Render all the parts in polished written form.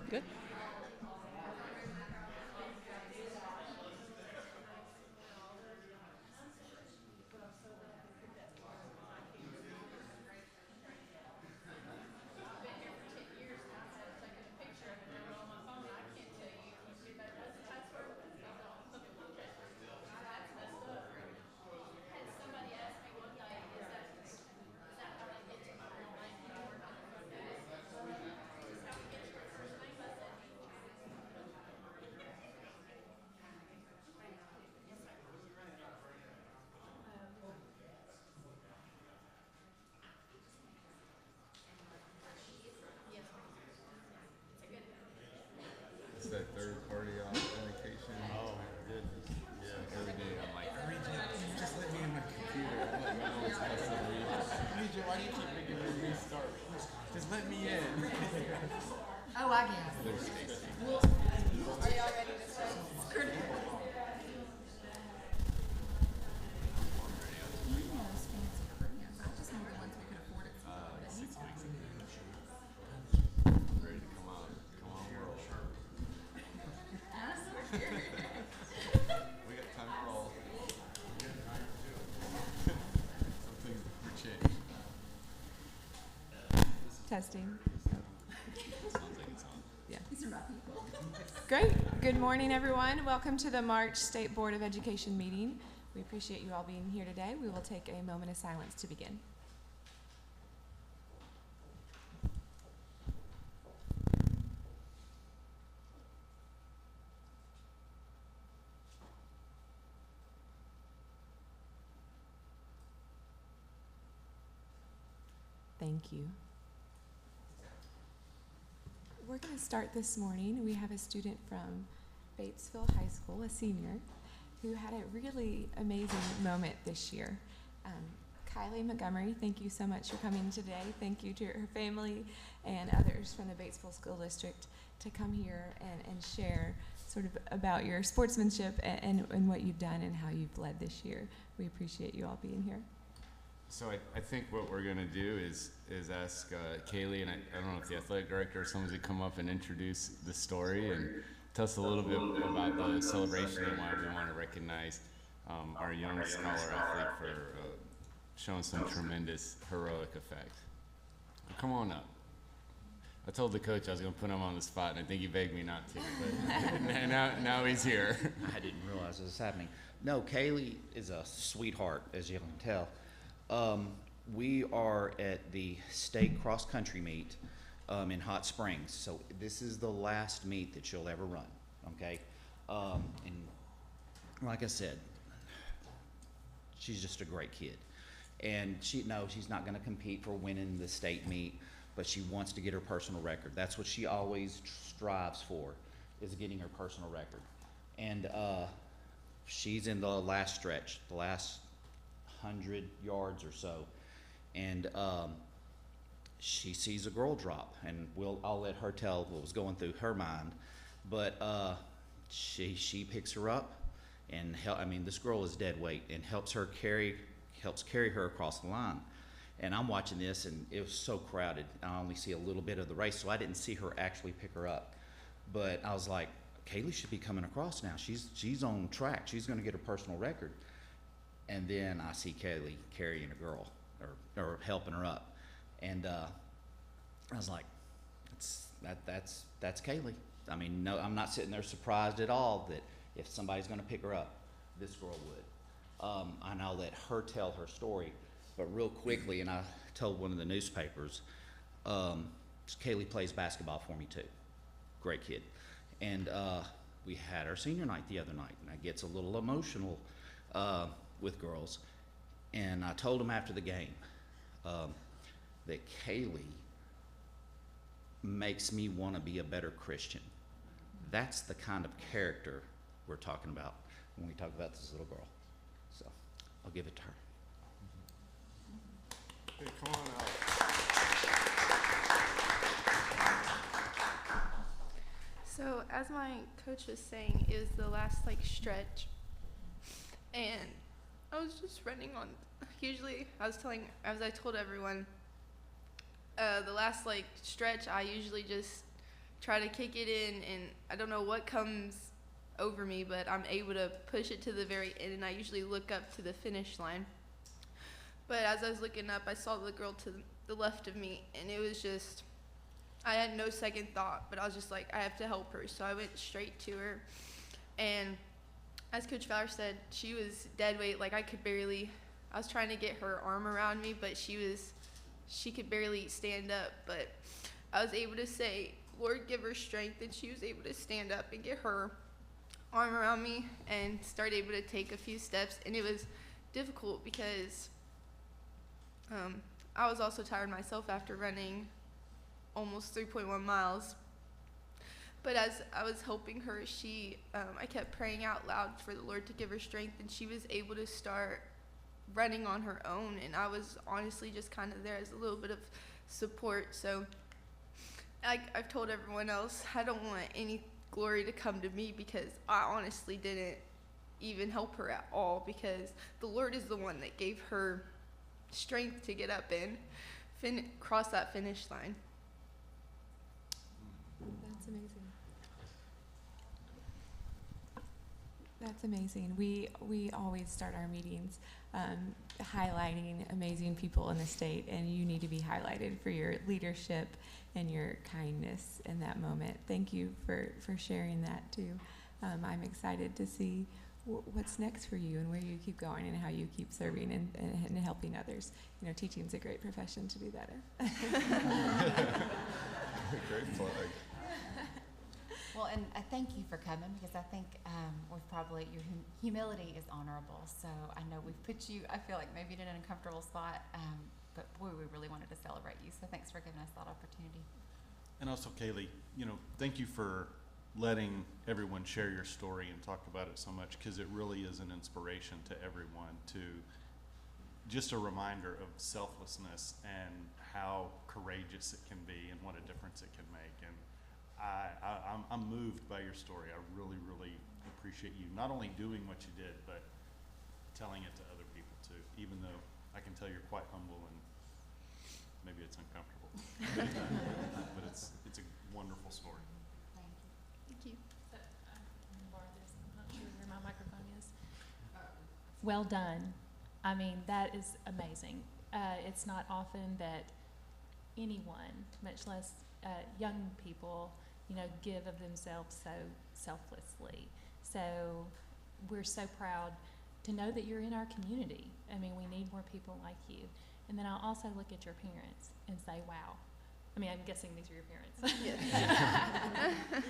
Good. It's that third party authentication. Oh my goodness. Like Yes. every day I'm like, Regent, just let me in my computer. I'm like, no, it's messing with Regent, why do you keep making me restart? Just let me in. Oh, I get it. There's Stacy. Are y'all ready to start? I just know the ones we could afford it. 6 weeks ago. Ready to come out. Come on, world. We got time for all. Some things for change. Testing. Sounds like it's on. Yeah. These are my people. Great. Good morning, everyone. Welcome to the March State Board of Education meeting. We appreciate you all being here today. We will take a moment of silence to begin. Thank you. We're going to start this morning. We have a student from Batesville High School, a senior, who had a really amazing moment this year. Kylie Montgomery, thank you so much for coming today. Thank you to her family and others from the Batesville School District to come here and share sort of about your sportsmanship and what you've done and how you've led this year. We appreciate you all being here. So I think what we're gonna do is ask Kaylee, and I don't know if the athletic director or someone's gonna come up and introduce the story and tell us a little bit about the celebration and why we want to recognize our young scholar athlete for showing some tremendous heroic effect. Come on up. I told the coach I was gonna put him on the spot, and I think he begged me not to, but now he's here. I didn't realize this was happening. No, Kaylee is a sweetheart, as you can tell. We are at the state cross country meet in Hot Springs. So this is the last meet that she'll ever run. Okay, and like I said, she's just a great kid, and she's not going to compete for winning the state meet, but she wants to get her personal record. That's what she always strives for, is getting her personal record, and she's in the last stretch, the last 100 yards or so, and she sees a girl drop, and I'll let her tell what was going through her mind, but she picks her up, and this girl is dead weight, and helps carry her across the line. And I'm watching this, and it was so crowded. I only see a little bit of the race, so I didn't see her actually pick her up. But I was like, Kaylee should be coming across now. She's on track. She's going to get her personal record. And then I see Kaylee carrying a girl or helping her up, and I was like, that's Kaylee. I mean, no, I'm not sitting there surprised at all that if somebody's going to pick her up, this girl would. And I'll let her tell her story, but real quickly, and I told one of the newspapers, Kaylee plays basketball for me too. Great kid, and we had our senior night the other night, and that gets a little emotional with girls, and I told them after the game that Kaylee makes me want to be a better Christian. That's the kind of character we're talking about when we talk about this little girl. So I'll give it to her. Hey, come on out. So as my coach was saying, it was the last stretch, and I was just running on. Usually, as I told everyone, the last stretch, I usually just try to kick it in, and I don't know what comes over me, but I'm able to push it to the very end, and I usually look up to the finish line. But as I was looking up, I saw the girl to the left of me, and it was just, I had no second thought, but I was just like, I have to help her. So I went straight to her, and as Coach Fowler said, she was dead weight. Like, I was trying to get her arm around me, but she could barely stand up. But I was able to say, Lord, give her strength, and she was able to stand up and get her arm around me and start able to take a few steps. And it was difficult because I was also tired myself after running almost 3.1 miles. But as I was helping her, I kept praying out loud for the Lord to give her strength, and she was able to start running on her own. And I was honestly just kind of there as a little bit of support. So I've told everyone else, I don't want any glory to come to me, because I honestly didn't even help her at all, because the Lord is the one that gave her strength to get up and cross that finish line. That's amazing. That's amazing. We always start our meetings highlighting amazing people in the state, and you need to be highlighted for your leadership and your kindness in that moment. Thank you for sharing that too. I'm excited to see what's next for you and where you keep going and how you keep serving and helping others. You know, teaching's a great profession to do that in. Great plug. Well, and I thank you for coming, because I think we've probably, your humility is honorable. So I know we've put you, I feel like maybe in an uncomfortable spot, but boy, we really wanted to celebrate you. So thanks for giving us that opportunity. And also, Kaylee, thank you for letting everyone share your story and talk about it so much, because it really is an inspiration to everyone, just a reminder of selflessness and how courageous it can be and what a difference it can make. And I'm moved by your story. I really, really appreciate you not only doing what you did, but telling it to other people too, even though I can tell you're quite humble and maybe it's uncomfortable. But it's a wonderful story. Thank you. I'm not sure where my microphone is. Well done. I mean, that is amazing. It's not often that anyone, much less young people, give of themselves so selflessly. So we're so proud to know that you're in our community. I mean, we need more people like you. And then I'll also look at your parents and say, wow. I mean, I'm guessing these are your parents. Yes.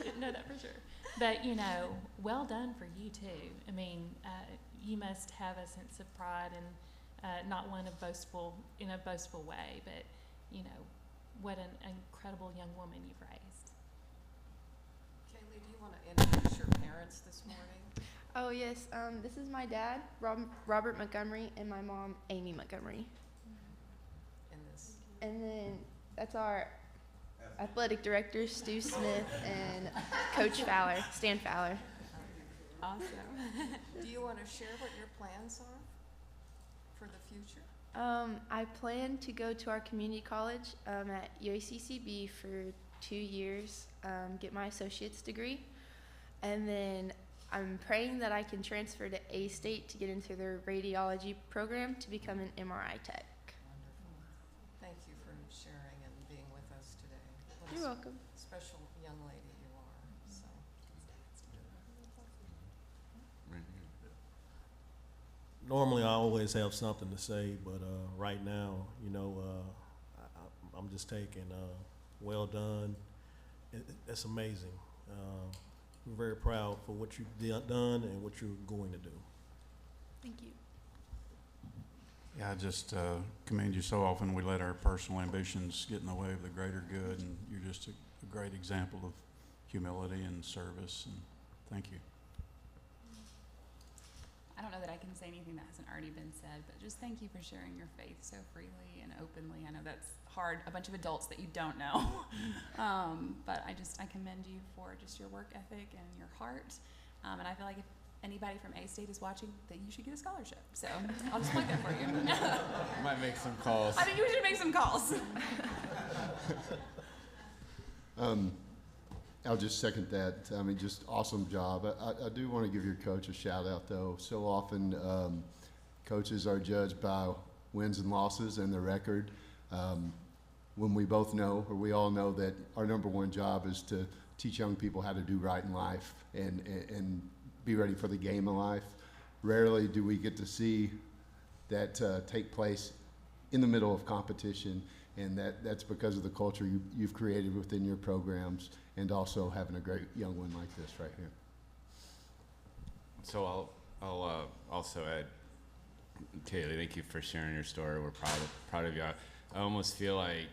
Didn't know that for sure. But, well done for you too. I mean, you must have a sense of pride, and not one of in a boastful way, but, what an incredible young woman you've raised. Kaylee, do you want to introduce your parents this morning? Oh, yes. This is my dad, Robert Montgomery, and my mom, Amy Montgomery. And then that's our athletic director, Stu Smith, and Coach Fowler, Stan Fowler. Awesome. Do you want to share what your plans are for the future? I plan to go to our community college at UACCB for 2 years, get my associate's degree, and then I'm praying that I can transfer to A-State to get into their radiology program to become an MRI tech. Wonderful. Thank you for sharing and being with us today. What You're a welcome. special young lady you are. So. Right here. Normally, I always have something to say, but right now, I'm just taking well done. It's amazing. We're very proud for what you've done and what you're going to do. Thank you. Yeah, I just commend you. So often we let our personal ambitions get in the way of the greater good, and you're just a great example of humility and service, and thank you. I don't know that I can say anything that hasn't already been said, but just thank you for sharing your faith so freely and openly. I know that's hard, a bunch of adults that you don't know. But I commend you for just your work ethic and your heart. And I feel like if anybody from A-State is watching, that you should get a scholarship. So I'll just plug that for you. Might make some calls. I think you should make some calls. I'll just second that. I mean, just awesome job. I do want to give your coach a shout out, though. So often, coaches are judged by wins and losses and the record. When we both know, or we all know, that our number one job is to teach young people how to do right in life and be ready for the game of life. Rarely do we get to see that take place in the middle of competition, and that's because of the culture you've created within your programs, and also having a great young one like this right here. So I'll also add, Kaylee, thank you for sharing your story. We're proud of you. I almost feel like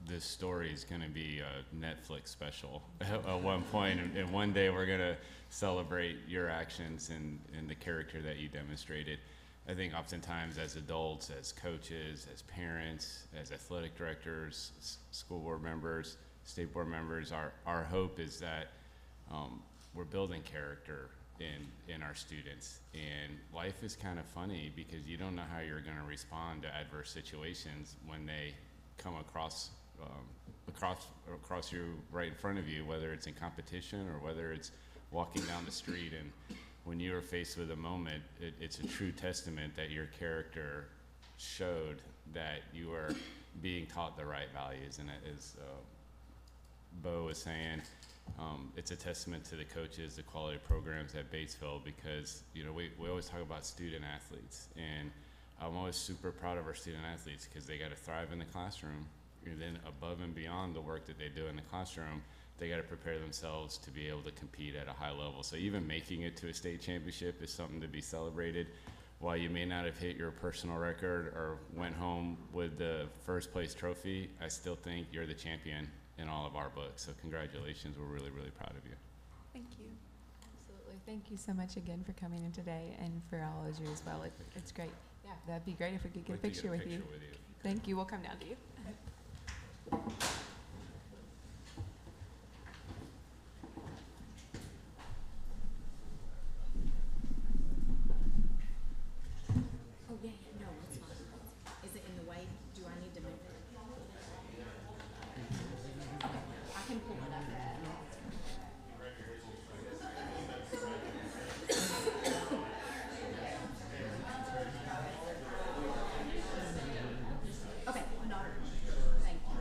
this story is going to be a Netflix special at one point, and one day we're going to celebrate your actions and the character that you demonstrated. I think oftentimes as adults, as coaches, as parents, as athletic directors, school board members, state board members, our hope is that we're building character in our students. And life is kind of funny because you don't know how you're going to respond to adverse situations when they come across you right in front of you, whether it's in competition or whether it's walking down the street. And when you are faced with a moment, it's a true testament that your character showed that you are being taught the right values. And as Bo was saying, it's a testament to the coaches, the quality of programs at Batesville, because we always talk about student athletes, and I'm always super proud of our student athletes because they got to thrive in the classroom, and then above and beyond the work that they do in the classroom, they got to prepare themselves to be able to compete at a high level. So even making it to a state championship is something to be celebrated. While you may not have hit your personal record or went home with the first place trophy, I still think you're the champion in all of our books. So congratulations. We're really, really proud of you. Thank you. Absolutely. Thank you so much again for coming in today, and for all of you as well. It's great. Yeah, that'd be great if we could get a picture with you. Thank you. We'll come down to you. Oh, yeah, no, it's fine. Is it in the way? Do I need to move it? Okay, I can pull it up. Okay, no, thank you.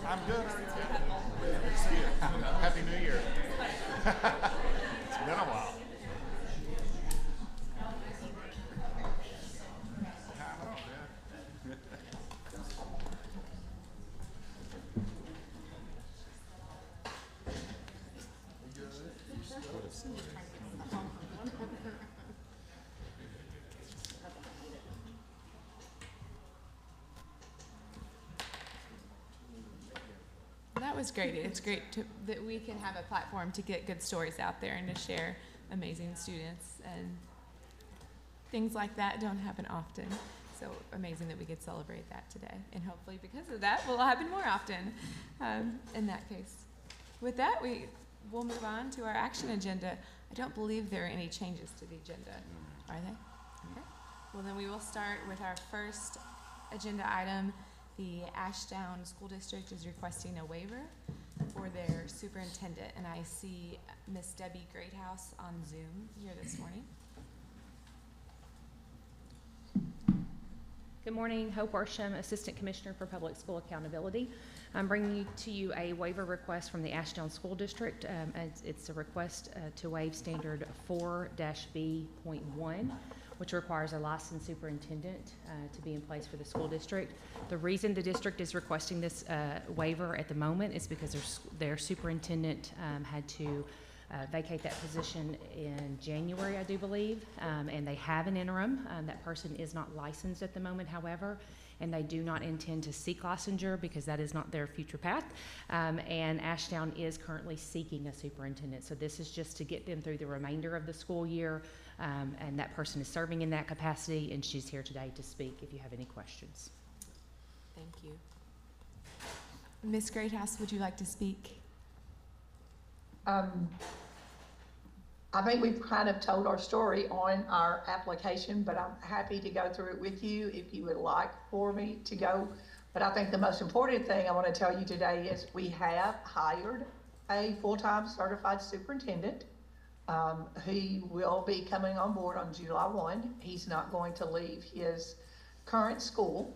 I'm good. Good to see you. Happy New Year. It's been a while. that was great. It's great that we can have a platform to get good stories out there and to share amazing students, and things like that don't happen often. So amazing that we could celebrate that today, and hopefully because of that will happen more often in that case. With that, we'll move on to our action agenda. I don't believe there are any changes to the agenda, are they? Okay. Well, then we will start with our first agenda item. The Ashdown School District is requesting a waiver for their superintendent, and I see Miss Debbie Greathouse on Zoom here this morning. Good morning, Hope Worsham, Assistant Commissioner for Public School Accountability. I'm bringing to you a waiver request from the Ashdown School District. It's a request to waive standard 4-B.1, which requires a licensed superintendent to be in place for the school district. The reason the district is requesting this waiver at the moment is because their superintendent had to vacate that position in January, I do believe, and they have an interim. That person is not licensed at the moment, however, and they do not intend to seek licensure because that is not their future path. And Ashdown is currently seeking a superintendent, so this is just to get them through the remainder of the school year, and that person is serving in that capacity, and she's here today to speak if you have any questions. Thank you. Ms. Greathouse, would you like to speak? I think we've kind of told our story on our application, but I'm happy to go through it with you if you would like for me to go. But I think the most important thing I want to tell you today is we have hired a full-time certified superintendent. He will be coming on board on July 1. He's not going to leave his current school.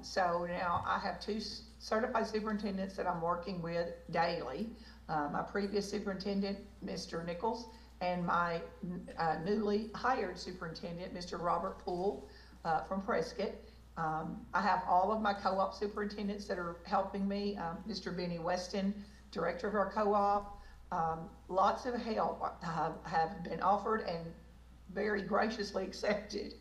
So now I have 2 certified superintendents that I'm working with daily. My previous superintendent, Mr. Nichols, and my newly hired superintendent, Mr. Robert Poole from Prescott. I have all of my co-op superintendents that are helping me. Mr. Benny Weston, director of our co-op. Lots of help have been offered and very graciously accepted.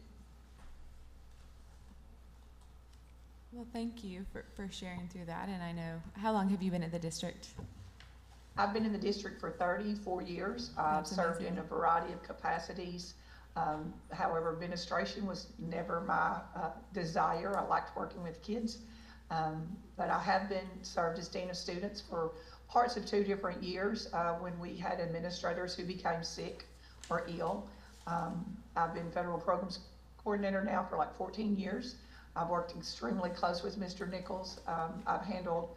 Well, thank you for sharing through that. And I know, how long have you been at the district? I've been in the district for 34 years. I've served in a variety of capacities. However, administration was never my desire. I liked working with kids. But I have served as Dean of Students for parts of 2 different years when we had administrators who became sick or ill. I've been Federal Programs Coordinator now for like 14 years. I've worked extremely close with Mr. Nichols. I've handled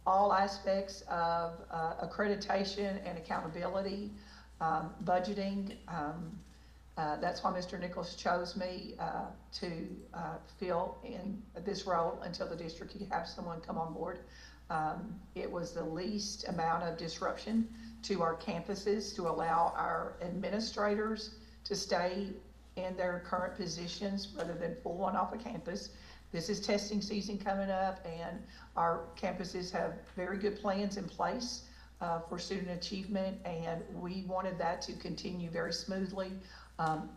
all aspects of accreditation and accountability, budgeting. That's why Mr. Nichols chose me to fill in this role until the district could have someone come on board. It was the least amount of disruption to our campuses to allow our administrators to stay in their current positions rather than pull one off a campus. This is testing season coming up, and our campuses have very good plans in place for student achievement, and we wanted that to continue very smoothly,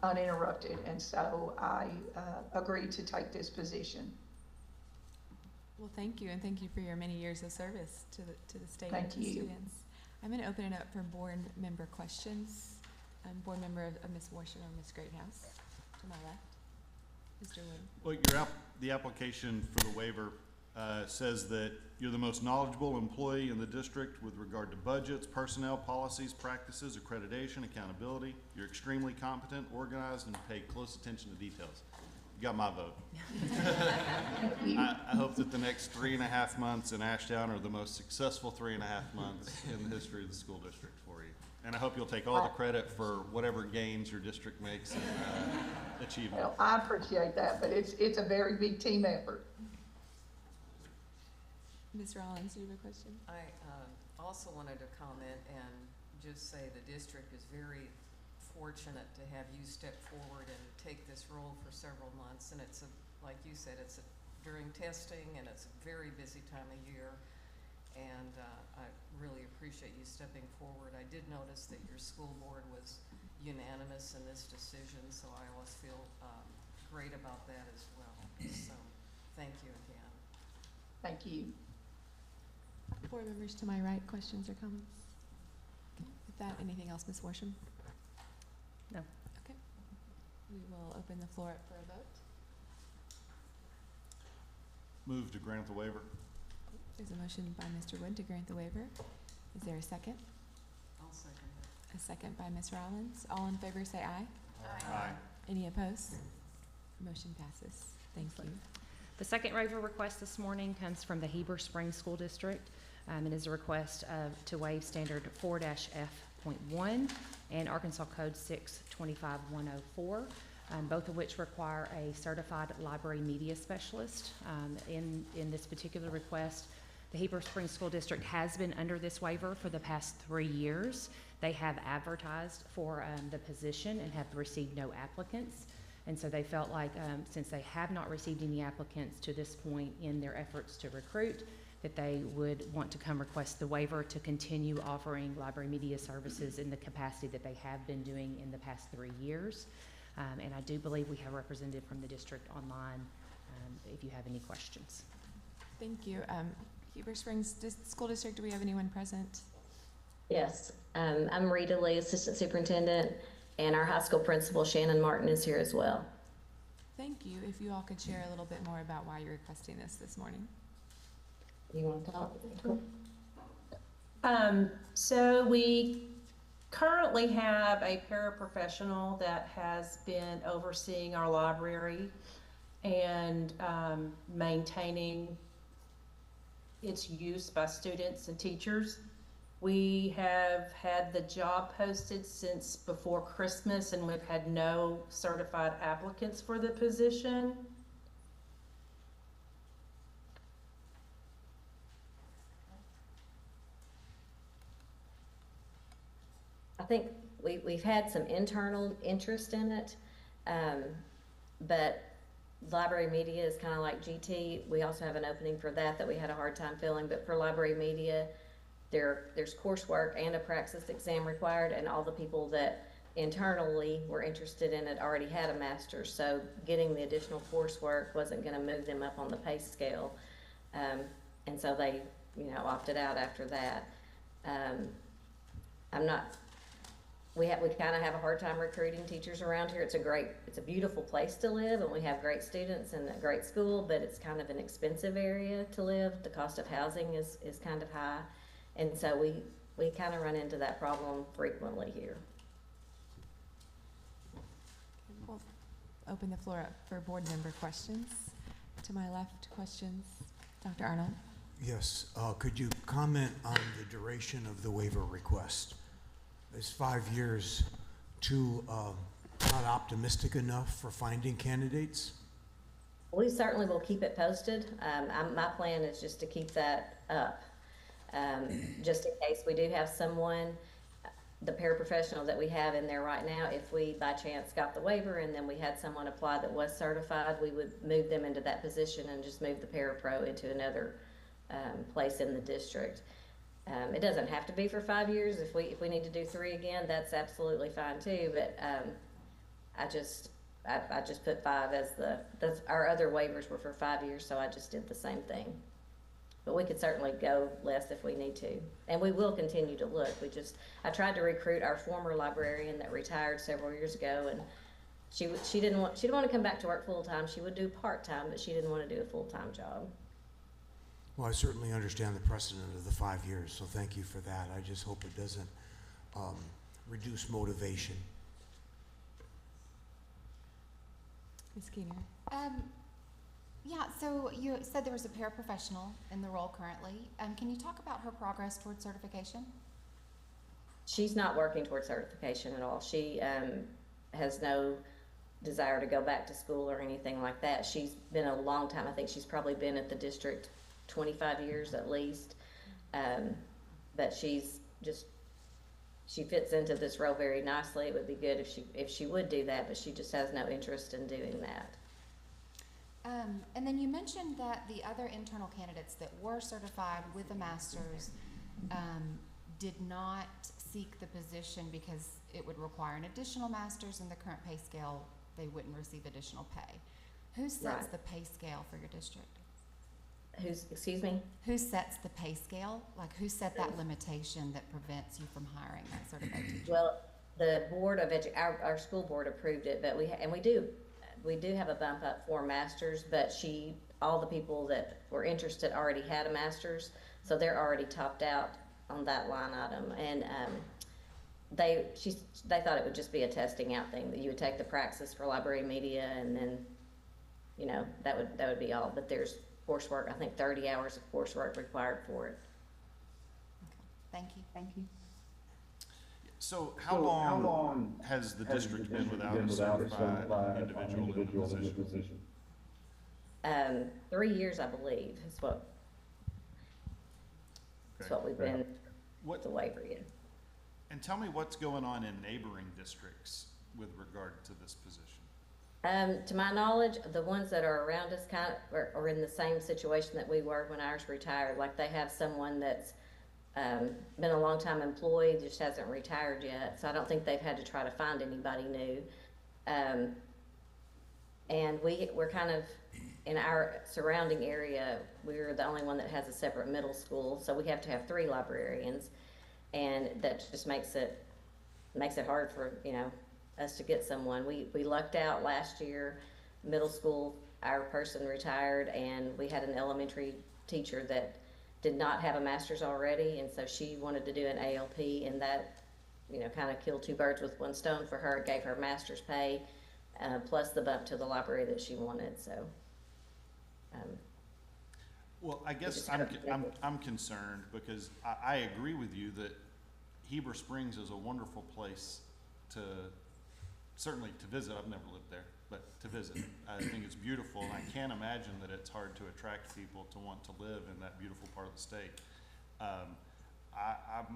uninterrupted, and so I agreed to take this position. Well, thank you, and thank you for your many years of service to the state and to students. I'm going to open it up for board member questions. Board member of Ms. Worsham or Ms. Greathouse to my left. Mr. Wood. Well, the application for the waiver says that you're the most knowledgeable employee in the district with regard to budgets, personnel, policies, practices, accreditation, accountability. You're extremely competent, organized, and pay close attention to details. You got my vote. I hope that the next 3.5 months in Ashdown are the most successful 3.5 months in the history of the school district for you. And I hope you'll take all the credit for whatever gains your district makes in achievement. Well, I appreciate that, but it's a very big team effort. Ms. Rollins, do you have a question? I also wanted to comment and just say the district is very fortunate to have you step forward and take this role for several months. And it's like you said, during testing, and it's a very busy time of year. And I really appreciate you stepping forward. I did notice that your school board was unanimous in this decision, so I always feel great about that as well. So thank you again. Thank you. board members to my right, questions or comments? Okay. With that, anything else, Ms. Worsham? No. Okay. We will open the floor up for a vote. Move to grant the waiver. There's a motion by Mr. Wood to grant the waiver. Is there a second? I'll second that. A second by Ms. Rollins. All in favor say aye. Aye. Any opposed? Motion passes. Thank you. The second waiver request this morning comes from the Heber Springs School District. It is a request to waive standard 4-F.1 and Arkansas Code 625-104, both of which require a certified library media specialist. In this particular request, the Heber Springs School District has been under this waiver for the past 3 years. They have advertised for the position and have received no applicants. And so they felt like since they have not received any applicants to this point in their efforts to recruit, that they would want to come request the waiver to continue offering library media services in the capacity that they have been doing in the past 3 years. And I do believe we have a representative from the district online if you have any questions. Thank you. Heber Springs School District, do we have anyone present? Yes, I'm Rita Lee, Assistant Superintendent, and our high school principal, Shannon Martin, is here as well. Thank you. If you all could share a little bit more about why you're requesting this morning. You want to talk? So we currently have a paraprofessional that has been overseeing our library and maintaining its use by students and teachers. We have had the job posted since before Christmas, and we've had no certified applicants for the position. I think we've had some internal interest in it, but library media is kind of like GT. We also have an opening for that we had a hard time filling, but for library media, there's coursework and a praxis exam required, and all the people that internally were interested in it already had a master's, so getting the additional coursework wasn't going to move them up on the pay scale, and so they, opted out after that. We kind of have a hard time recruiting teachers around here. It's a beautiful place to live, and we have great students and a great school, but it's kind of an expensive area to live. The cost of housing is kind of high, and so we kind of run into that problem frequently here. We'll open the floor up for board member questions. To my left, questions. Dr. Arnold? Yes. Could you comment on the duration of the waiver request? Is 5 years too not optimistic enough for finding candidates? We certainly will keep it posted. My plan is just to keep that up, just in case we do have someone, the paraprofessional that we have in there right now, if we by chance got the waiver and then we had someone apply that was certified, we would move them into that position and just move the parapro into another place in the district. It doesn't have to be for 5 years. If we need to do 3 again, that's absolutely fine too. But I just put 5 as our other waivers were for 5 years, so I just did the same thing. But we could certainly go less if we need to, and we will continue to look. I tried to recruit our former librarian that retired several years ago, and she didn't want to come back to work full time. She would do part time, but she didn't want to do a full time job. Well, I certainly understand the precedent of the 5 years, so thank you for that. I just hope it doesn't reduce motivation. Ms. Keener? Yeah, so you said there was a paraprofessional in the role currently. Can you talk about her progress towards certification? She's not working towards certification at all. She has no desire to go back to school or anything like that. She's been a long time. I think she's probably been at the district 25 years at least, but she fits into this role very nicely. It would be good if she would do that, but she just has no interest in doing that. And then you mentioned that the other internal candidates that were certified with a master's did not seek the position because it would require an additional master's, and the current pay scale, they wouldn't receive additional pay. Who sets Right. the pay scale for your district? Excuse me? Who sets the pay scale? Like, who set that limitation that prevents you from hiring that sort of ed teacher? Well, the board of our school board approved it, but we do have a bump up for masters, but all the people that were interested already had a master's, so they're already topped out on that line item. And they thought it would just be a testing out thing, that you would take the praxis for library media, and then, you know, that would be all. But there's coursework, I think 30 hours of coursework required for it. Thank you. So how long has the district been without a certified individual in the position? 3 years, I believe, is what we've been with the waiver in. And tell me what's going on in neighboring districts with regard to this position. To my knowledge, the ones that are around us are in the same situation that we were when ours retired. Like, they have someone that's been a long time employee, just hasn't retired yet. So I don't think they've had to try to find anybody new. And we're kind of, in our surrounding area, we're the only one that has a separate middle school. So we have to have 3 librarians, and that just makes it hard for, you know, us to get someone. We lucked out last year. Middle school, our person retired, and we had an elementary teacher that did not have a master's already, and so she wanted to do an ALP, and that, you know, kind of killed 2 birds with 1 stone for her. It gave her master's pay, plus the bump to the library that she wanted. So well, I guess I'm concerned because I agree with you that Heber Springs is a wonderful place to, certainly to visit. I've never lived there, but to visit. I think it's beautiful, and I can't imagine that it's hard to attract people to want to live in that beautiful part of the state.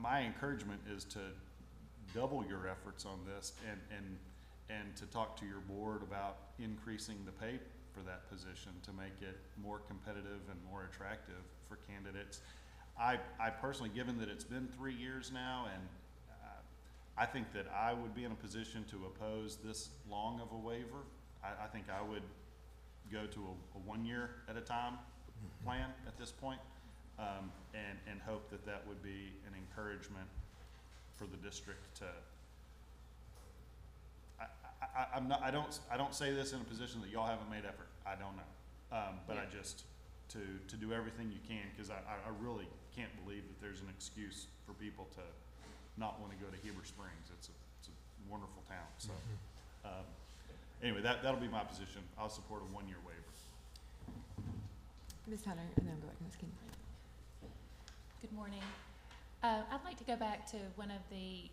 My encouragement is to double your efforts on this and to talk to your board about increasing the pay for that position to make it more competitive and more attractive for candidates. I personally, given that it's been 3 years now, and I think that I would be in a position to oppose this long of a waiver. I think I would go to a 1 year at a time plan at this point, and hope that that would be an encouragement for the district to. I don't say this in a position that y'all haven't made effort. I don't know, but I just to do everything you can, because I really can't believe that there's an excuse for people to not want to go to Heber Springs. It's a wonderful town. So anyway, that'll be my position. I'll support a 1 year waiver. Ms. Hunter, and then we'll go back to Ms. King. Good morning. I'd like to go back to one of the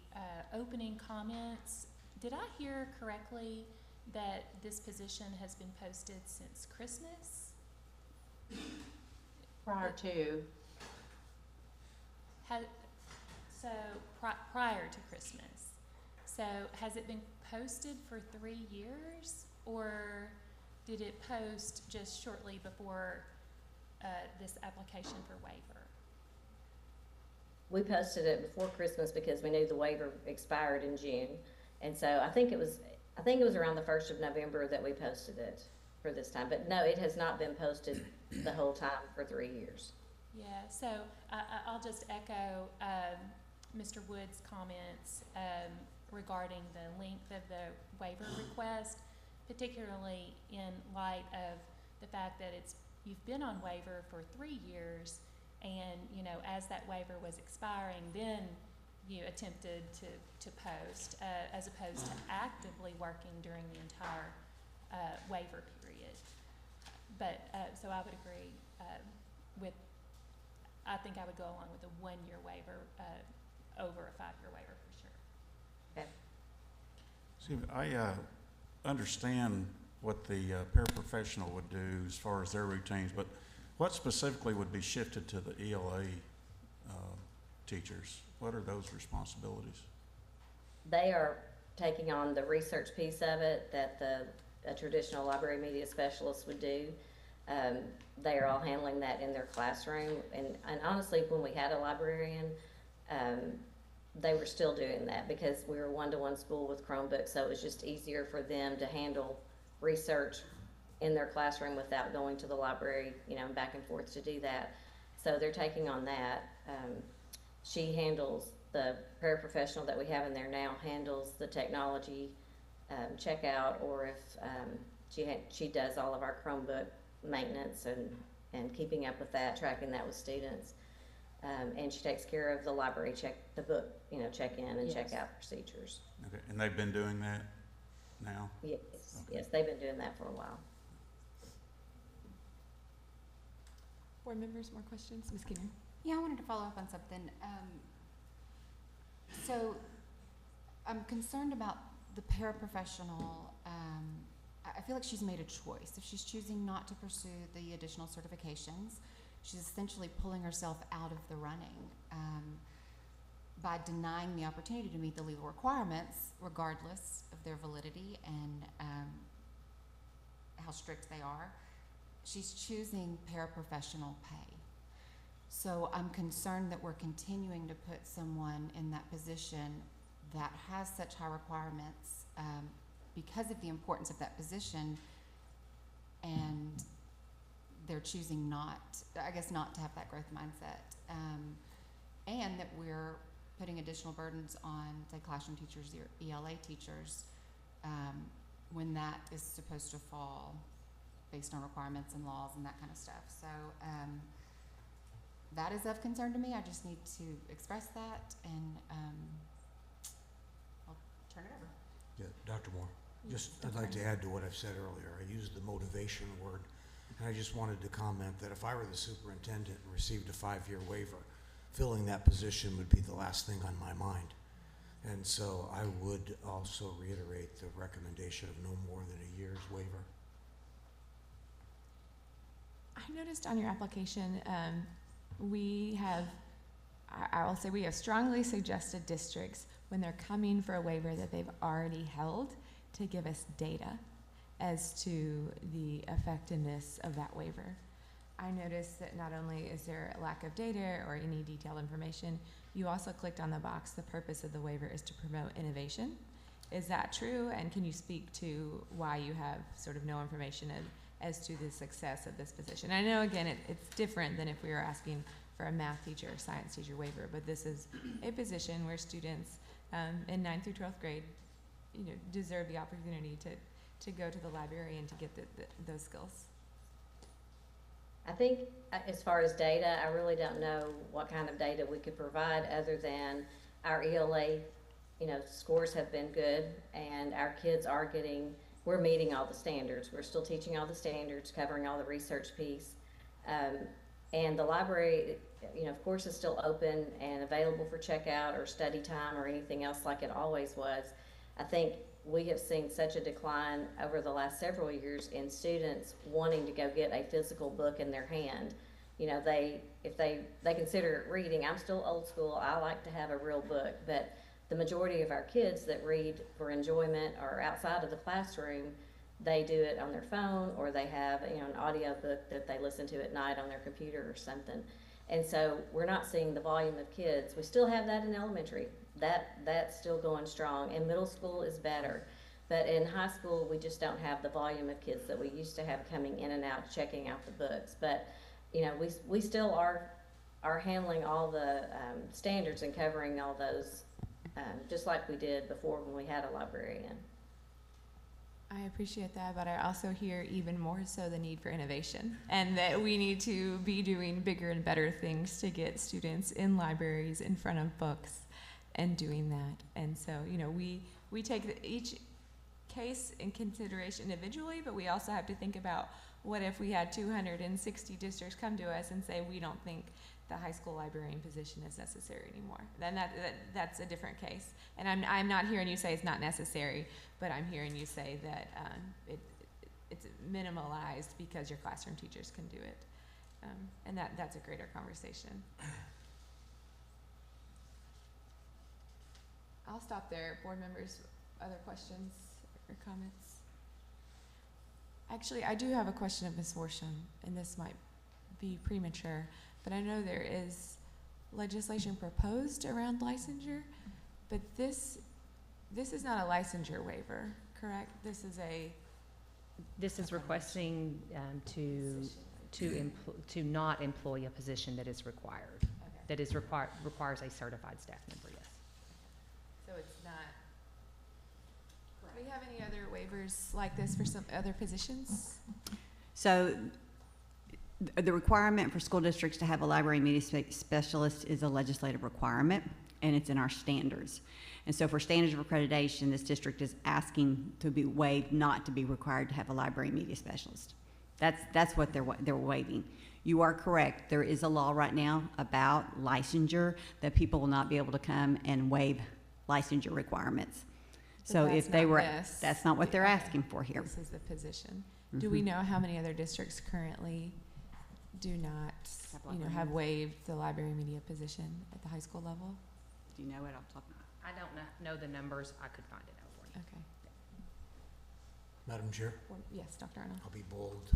opening comments. Did I hear correctly that this position has been posted since Christmas? Prior to. Prior to Christmas. So has it been posted for 3 years, or did it post just shortly before this application for waiver? We posted it before Christmas because we knew the waiver expired in June. And so I think it was around the 1st of November that we posted it for this time. But no, it has not been posted the whole time for 3 years. Yeah, so I'll just echo Mr. Wood's comments regarding the length of the waiver request, particularly in light of the fact that you've been on waiver for 3 years, and, you know, as that waiver was expiring, then you attempted to post, as opposed to actively working during the entire waiver period. But, so I would agree I think I would go along with a 1 year waiver over a 5 year waiver for sure. Okay. See, I understand what the paraprofessional would do as far as their routines, but what specifically would be shifted to the ELA teachers? What are those responsibilities? They are taking on the research piece of it that a traditional library media specialist would do. They are all handling that in their classroom. And honestly, when we had a librarian, they were still doing that because we were a one-to-one school with Chromebooks, so it was just easier for them to handle research in their classroom without going to the library, you know, back and forth to do that. So they're taking on that. She handles, the paraprofessional that we have in there now handles the technology checkout, or if she does all of our Chromebook maintenance and keeping up with that, tracking that with students. And she takes care of the library book, you know, check-in and Yes. check-out procedures. Okay, and they've been doing that now? Yes, Okay. yes, they've been doing that for a while. Board members, more questions? Ms. Keener? Yeah, I wanted to follow up on something. So I'm concerned about the paraprofessional. I feel like she's made a choice. If she's choosing not to pursue the additional certifications, she's essentially pulling herself out of the running by denying the opportunity to meet the legal requirements, regardless of their validity and how strict they are. She's choosing paraprofessional pay. So I'm concerned that we're continuing to put someone in that position that has such high requirements because of the importance of that position, and they're choosing not to have that growth mindset, and that we're putting additional burdens on, say, classroom teachers or ELA teachers when that is supposed to fall based on requirements and laws and that kind of stuff. So that is of concern to me. I just need to express that, and I'll turn it over. Yeah, Dr. Moore, I'd like to add to what I've said earlier. I used the motivation word, and I just wanted to comment that if I were the superintendent and received a 5-year waiver, filling that position would be the last thing on my mind. And so I would also reiterate the recommendation of no more than a year's waiver. I noticed on your application, I will say we have strongly suggested districts when they're coming for a waiver that they've already held to give us data as to the effectiveness of that waiver. I noticed that not only is there a lack of data or any detailed information, you also clicked on the box, the purpose of the waiver is to promote innovation. Is that true? And can you speak to why you have sort of no information as to the success of this position? I know, again, it's different than if we were asking for a math teacher or science teacher waiver, but this is a position where students in 9th through 12th grade, you know, deserve the opportunity to go to the library and to get those skills. I think as far as data, I really don't know what kind of data we could provide other than our ELA, you know, scores have been good, and our kids are we're meeting all the standards. We're still teaching all the standards, covering all the research piece. And the library, you know, of course, is still open and available for checkout or study time or anything else like it always was. I think we have seen such a decline over the last several years in students wanting to go get a physical book in their hand. You know, if they consider it reading. I'm still old school. I like to have a real book, but the majority of our kids that read for enjoyment or outside of the classroom, they do it on their phone, or they have, you know, an audio book that they listen to at night on their computer or something. And so we're not seeing the volume of kids. We still have that in elementary. That's still going strong, and middle school is better. But in high school, we just don't have the volume of kids that we used to have coming in and out, checking out the books. But, you know, we still are handling all the standards and covering all those, just like we did before when we had a librarian. I appreciate that, but I also hear even more so the need for innovation, and that we need to be doing bigger and better things to get students in libraries in front of books and doing that. And so, you know, we take each case in consideration individually, but we also have to think about what if we had 260 districts come to us and say we don't think the high school librarian position is necessary anymore. Then that's a different case. And I'm not hearing you say it's not necessary, but I'm hearing you say that it's minimalized because your classroom teachers can do it. And that's a greater conversation. I'll stop there. Board members, other questions or comments? Actually, I do have a question of Ms. Worsham, and this might be premature, but I know there is legislation proposed around licensure, but this is not a licensure waiver, correct? This is This is requesting to not employ a position that is required, that is requires a certified staff member, yes. So it's not. Do we have any other waivers like this for some other positions? So the requirement for school districts to have a library media specialist is a legislative requirement, and it's in our standards. And so for standards of accreditation, this district is asking to be waived, not to be required to have a library media specialist. That's what they're waiving. You are correct. There is a law right now about licensure that people will not be able to come and waive licensure requirements. So if they were, that's not what they're asking for here. This is the position. Do we know how many other districts currently do not, have waived the library media position at the high school level? Do you know it off the top? I don't know the numbers. I could find it out for you. Okay. Madam Chair, Yes, Dr. Arnold. I'll be bold.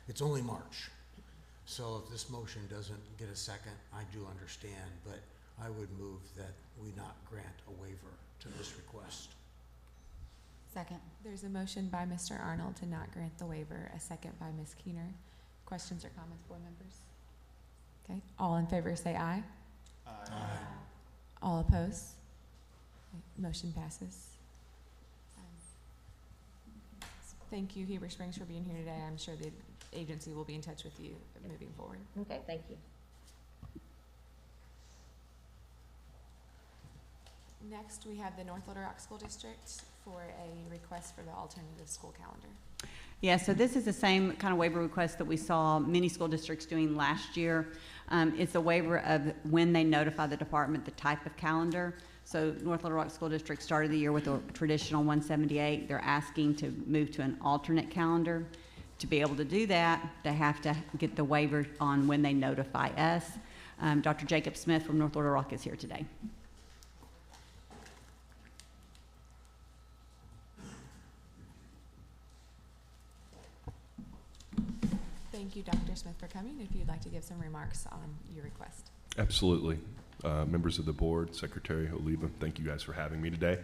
It's only March, so if this motion doesn't get a second, I do understand, but I would move that we not grant a waiver to this request. Second. There's a motion by Mr. Arnold to not grant the waiver, a second by Ms. Keener. Questions or comments, board members? Okay, all in favor say aye. Aye. All opposed? Motion passes. Thank you, Heber Springs, for being here today. I'm sure the agency will be in touch with you moving forward. Okay, thank you. Next, we have the North Little Rock School District for a request for the alternative school calendar. Yeah, so this is the same kind of waiver request that we saw many school districts doing last year. It's a waiver of when they notify the department the type of calendar. So North Little Rock School District started the year with a traditional 178. They're asking to move to an alternate calendar. To be able to do that, they have to get the waiver on when they notify us. Dr. Jacob Smith from North Little Rock is here today. Thank you, Dr. Smith, for coming. If you'd like to give some remarks on your request. Absolutely. Members of the board, Secretary Oliva, thank you guys for having me today.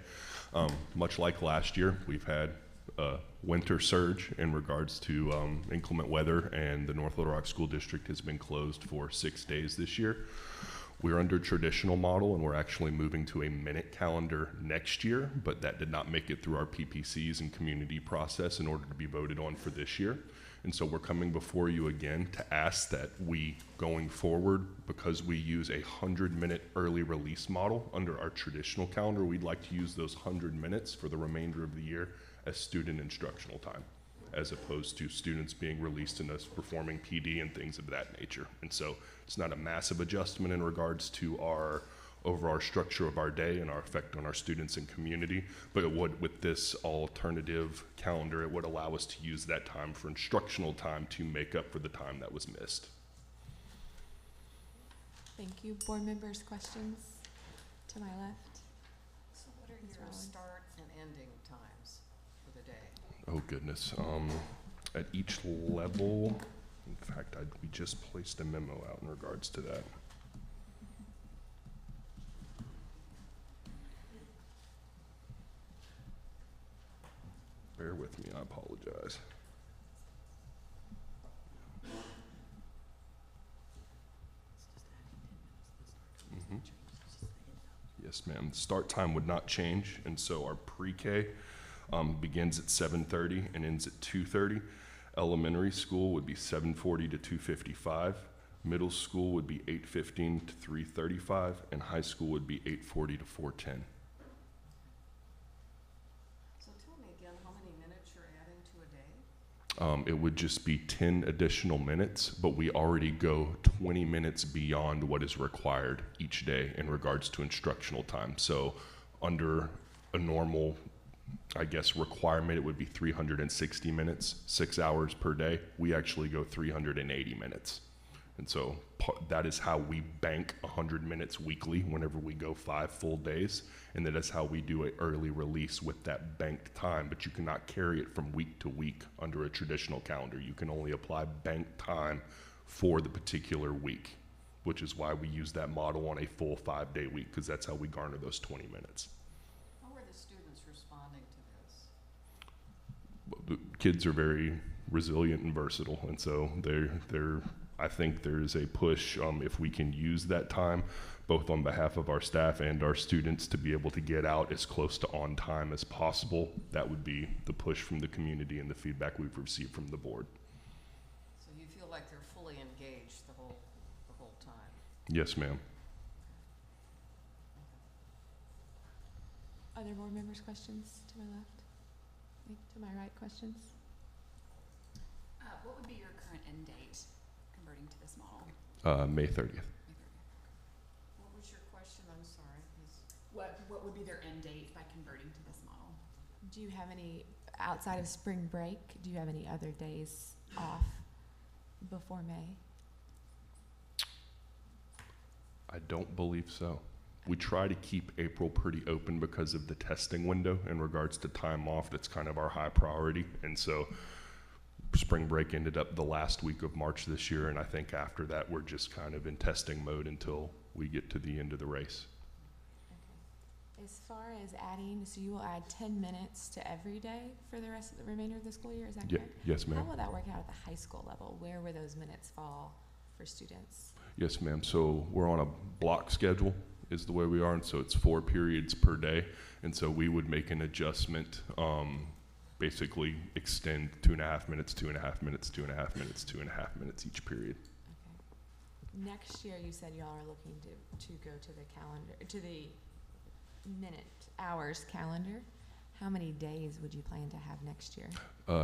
Much like last year, we've had a winter surge in regards to inclement weather, and the North Little Rock School District has been closed for 6 days this year. We're under traditional model, and we're actually moving to a minute calendar next year, but that did not make it through our PPCs and community process in order to be voted on for this year. And so we're coming before you again to ask that we, going forward, because we use a 100-minute early release model under our traditional calendar, we'd like to use those 100 minutes for the remainder of the year as student instructional time, as opposed to students being released and us performing PD and things of that nature. And so it's not a massive adjustment in regards to our overall structure of our day and our effect on our students and community, but it would, with this alternative calendar, it would allow us to use that time for instructional time to make up for the time that was missed. Thank you. Board members, questions to my left? So what are your start and ending times for the day? Oh goodness. At each level, in fact, we just placed a memo out in regards to that. Bear with me, I apologize. Yes, ma'am. Start time would not change, and so our pre-K begins at 7:30 and ends at 2:30. Elementary school would be 7:40 to 2:55. Middle school would be 8:15 to 3:35, and high school would be 8:40 to 4:10. It would just be 10 additional minutes, but we already go 20 minutes beyond what is required each day in regards to instructional time. So under a normal, I guess, requirement, it would be 360 minutes, 6 hours per day. We actually go 380 minutes. And so that is how we bank 100 minutes weekly whenever we go 5 full days. And that is how we do an early release with that banked time. But you cannot carry it from week to week under a traditional calendar. You can only apply banked time for the particular week, which is why we use that model on a full 5-day week, because that's how we garner those 20 minutes. How are the students responding to the kids are very resilient and versatile, and so I think there's a push, if we can use that time, both on behalf of our staff and our students, to be able to get out as close to on time as possible. That would be the push from the community and the feedback we've received from the board. So you feel like they're fully engaged the whole time? Yes, ma'am. Other board members' questions to my left? To my right, questions? What would be your current end date converting to this model? May 30th. What was your question? I'm sorry. What would be their end date by converting to this model? Do you have any, outside of spring break, do you have any other days off before May? I don't believe so. We try to keep April pretty open because of the testing window in regards to time off. That's kind of our high priority. And so spring break ended up the last week of March this year, and I think after that we're just kind of in testing mode until we get to the end of the race. Okay. As far as adding, so you will add 10 minutes to every day for the rest of the remainder of the school year, is that correct? Yes, ma'am. How will that work out at the high school level? Where will those minutes fall for students? Yes, ma'am. So we're on a block schedule is the way we are, and so it's 4 periods per day, and so we would make an adjustment, basically extend 2.5 minutes, 2.5 minutes, 2.5 minutes, 2.5 minutes each period. Okay. Next year, you said y'all are looking to go to the calendar, to the hours calendar. How many days would you plan to have next year?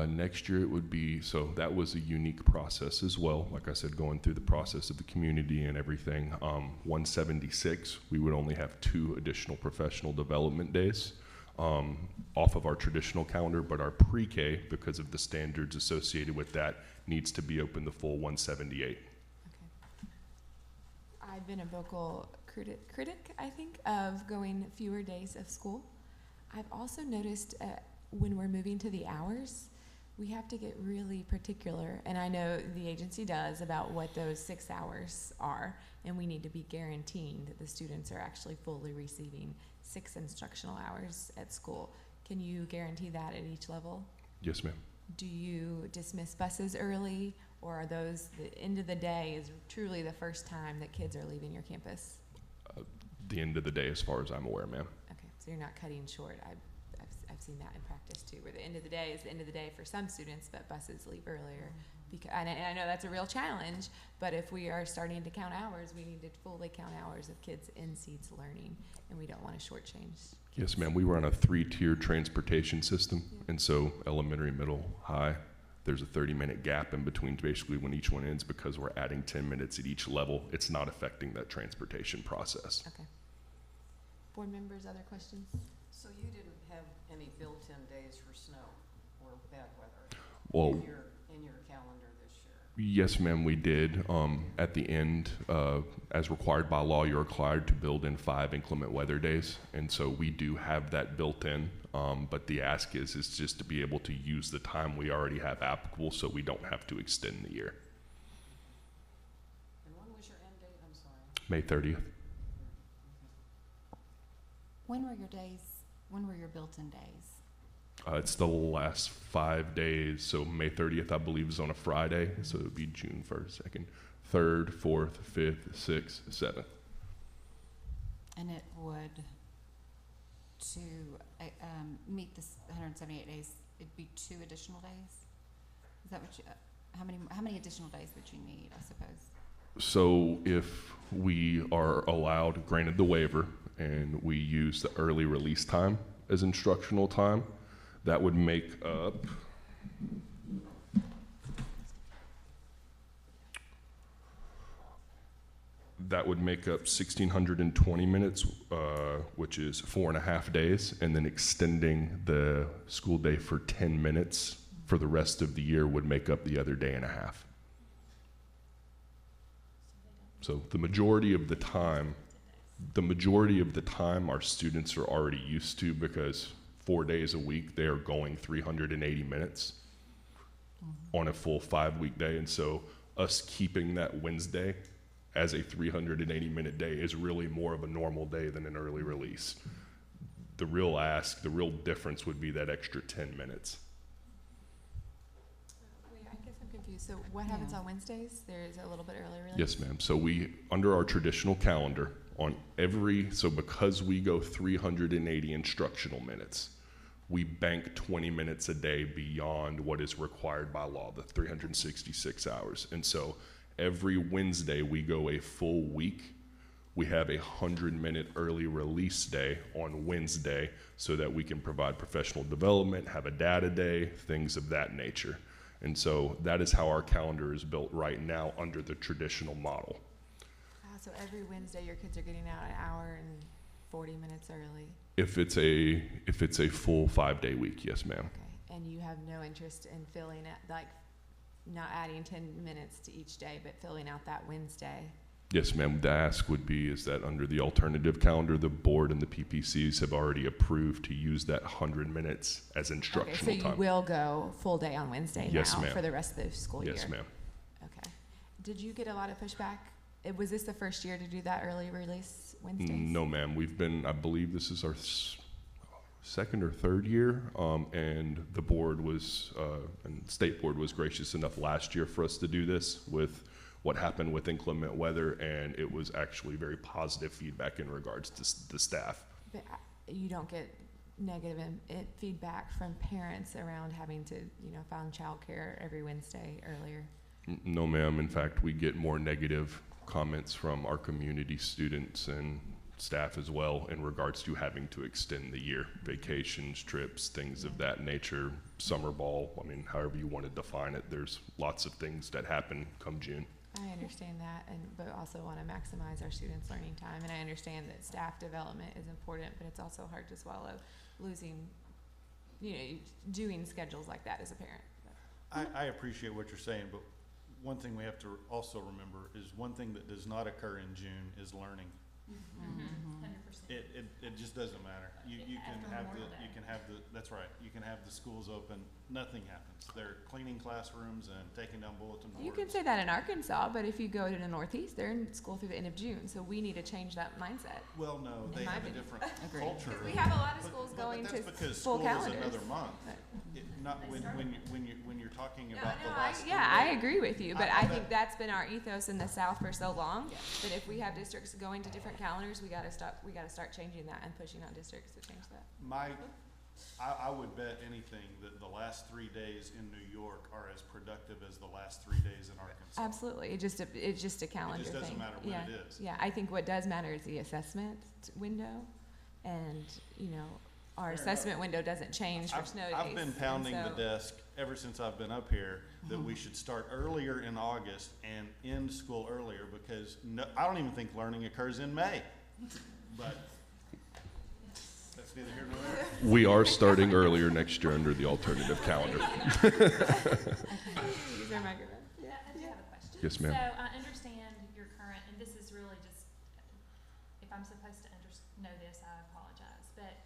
Next year it would be, so that was a unique process as well. Like I said, going through the process of the community and everything. 176, we would only have 2 additional professional development days off of our traditional calendar, but our pre-K, because of the standards associated with that, needs to be open the full 178. Okay. I've been a vocal critic, I think, of going fewer days of school. I've also noticed when we're moving to the hours, we have to get really particular, and I know the agency does, about what those 6 hours are, and we need to be guaranteeing that the students are actually fully receiving 6 instructional hours at school. Can you guarantee that at each level? Yes, ma'am. Do you dismiss buses early, or are those, the end of the day is truly the first time that kids are leaving your campus? The end of the day, as far as I'm aware, ma'am. Okay, so you're not cutting short. I've seen that in practice too, where the end of the day is the end of the day for some students, but buses leave earlier. Because, and I know that's a real challenge, but if we are starting to count hours, we need to fully count hours of kids in seats learning, and we don't want to shortchange. Yes, ma'am. We run a 3-tiered transportation system, and so elementary, middle, high, there's a 30-minute gap in between basically when each one ends, because we're adding 10 minutes at each level. It's not affecting that transportation process. Okay. Board members, other questions? So you didn't have any built-in days for snow or bad weather Well, in your calendar this year? Yes, ma'am, we did. At the end, as required by law, you're required to build in 5 inclement weather days, and so we do have that built in. But the ask is just to be able to use the time we already have applicable, so we don't have to extend the year. And when was your end date? I'm sorry. May 30th. When were your days? When were your built-in days? It's the last 5 days, so May 30th, I believe, is on a Friday, so it would be June 1st, 2nd, 3rd, 4th, 5th, 6th, 7th. And it would, to meet this 178 days, it'd be 2 additional days? Is that what you, how many additional days would you need, I suppose? So if we are allowed, granted the waiver, and we use the early release time as instructional time, that would make up that would make up 1,620 minutes, which is 4.5 days, and then extending the school day for 10 minutes for the rest of the year would make up the other day and a half. So the majority of the time our students are already used to, because 4 days a week they are going 380 minutes on a full 5-week day, and so us keeping that Wednesday as a 380-minute day is really more of a normal day than an early release. The real difference would be that extra 10 minutes. confused. So what happens Yeah. on Wednesdays? There is a little bit early release? Yes, ma'am. So we, under our traditional calendar, so because we go 380 instructional minutes, we bank 20 minutes a day beyond what is required by law, the 366 hours. And so every Wednesday we go a full week. We have a 100-minute early release day on Wednesday so that we can provide professional development, have a data day, things of that nature. And so that is how our calendar is built right now under the traditional model. So every Wednesday your kids are getting out an hour and 40 minutes early? If it's a full 5-day week, yes, ma'am. Okay. And you have no interest in filling it, like not adding 10 minutes to each day, but filling out that Wednesday? Yes, ma'am. The ask would be is that under the alternative calendar, the board and the PPCs have already approved to use that 100 minutes as instructional Okay, so time. you will go full day on Wednesday Yes, now ma'am. for the rest of the school year? Yes, ma'am. Okay. Did you get a lot of pushback? Was this the first year to do that early release Wednesdays? No, ma'am. I believe this is our second or third year, and the board and state board was gracious enough last year for us to do this with what happened with inclement weather, and it was actually very positive feedback in regards to the staff. But you don't get negative feedback from parents around having to, find childcare every Wednesday earlier? No, ma'am. In fact, we get more negative comments from our community students and staff as well in regards to having to extend the year, vacations, trips, things of that nature, summer ball. I mean, however you want to define it, there's lots of things that happen come June. I understand that, but also want to maximize our students' learning time. And I understand that staff development is important, but it's also hard to swallow losing, doing schedules like that as a parent. I appreciate what you're saying, but one thing we have to also remember is one thing that does not occur in June is learning. 100%. It just doesn't matter. You can have the that's right. You can have the schools open. Nothing happens. They're cleaning classrooms and taking down bulletin boards. You can say that in Arkansas, but if you go to the Northeast, they're in school through the end of June. So we need to change that mindset. Well, no, they have a different culture. We have a lot of schools going but to that's because full school calendars. is another month. Not when you're talking No, about the last. I agree with you, but I think that's been our ethos in the South for so long. That if we have districts going to different calendars, we got to start changing that and pushing on districts to change that. I would bet anything that the last 3 days in New York are as productive as the last 3 days in Arkansas. Absolutely, it's just a calendar thing. It just doesn't matter when it is. Yeah, I think what does matter is the assessment window, and our assessment window doesn't change for snow days. I've been pounding the desk ever since I've been up here that we should start earlier in August and end school earlier because I don't even think learning occurs in May. But that's neither here nor there. We are starting earlier next year under the alternative calendar. Use our microphone. Yeah, I do have a question. Yes, ma'am. So I understand your current, and this is really just, if I'm supposed to know this, I apologize. But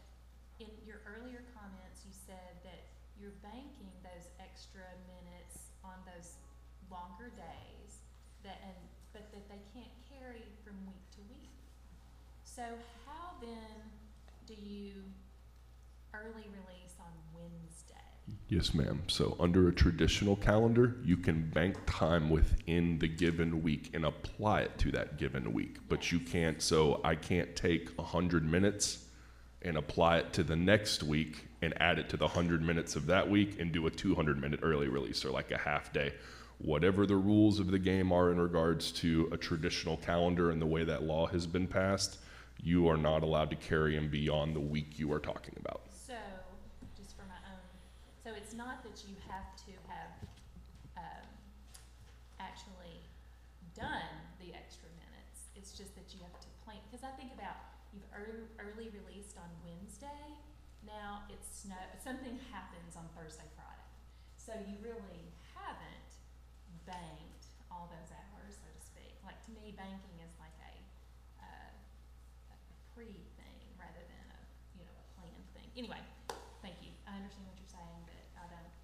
in your earlier comments, you said that you're banking those extra minutes on those longer days, but that they can't carry from week to week. So how then do you early release on Wednesday? Yes, ma'am. So under a traditional calendar, you can bank time within the given week and apply it to that given week. But you can't, so I can't take 100 minutes and apply it to the next week and add it to the 100 minutes of that week and do a 200-minute early release or like a half day. Whatever the rules of the game are in regards to a traditional calendar and the way that law has been passed, you are not allowed to carry them beyond the week you are talking about. So, just for my own, so it's not that you have to have actually done the extra minutes. It's just that you have to plan. Because I think about you've early released on Wednesday. Now it's something happens on Thursday, Friday. So you really haven't banked all those hours, so to speak. Like to me, banking is like a pre-thing rather than a planned thing. Anyway, thank you. I understand what you're saying, but I don't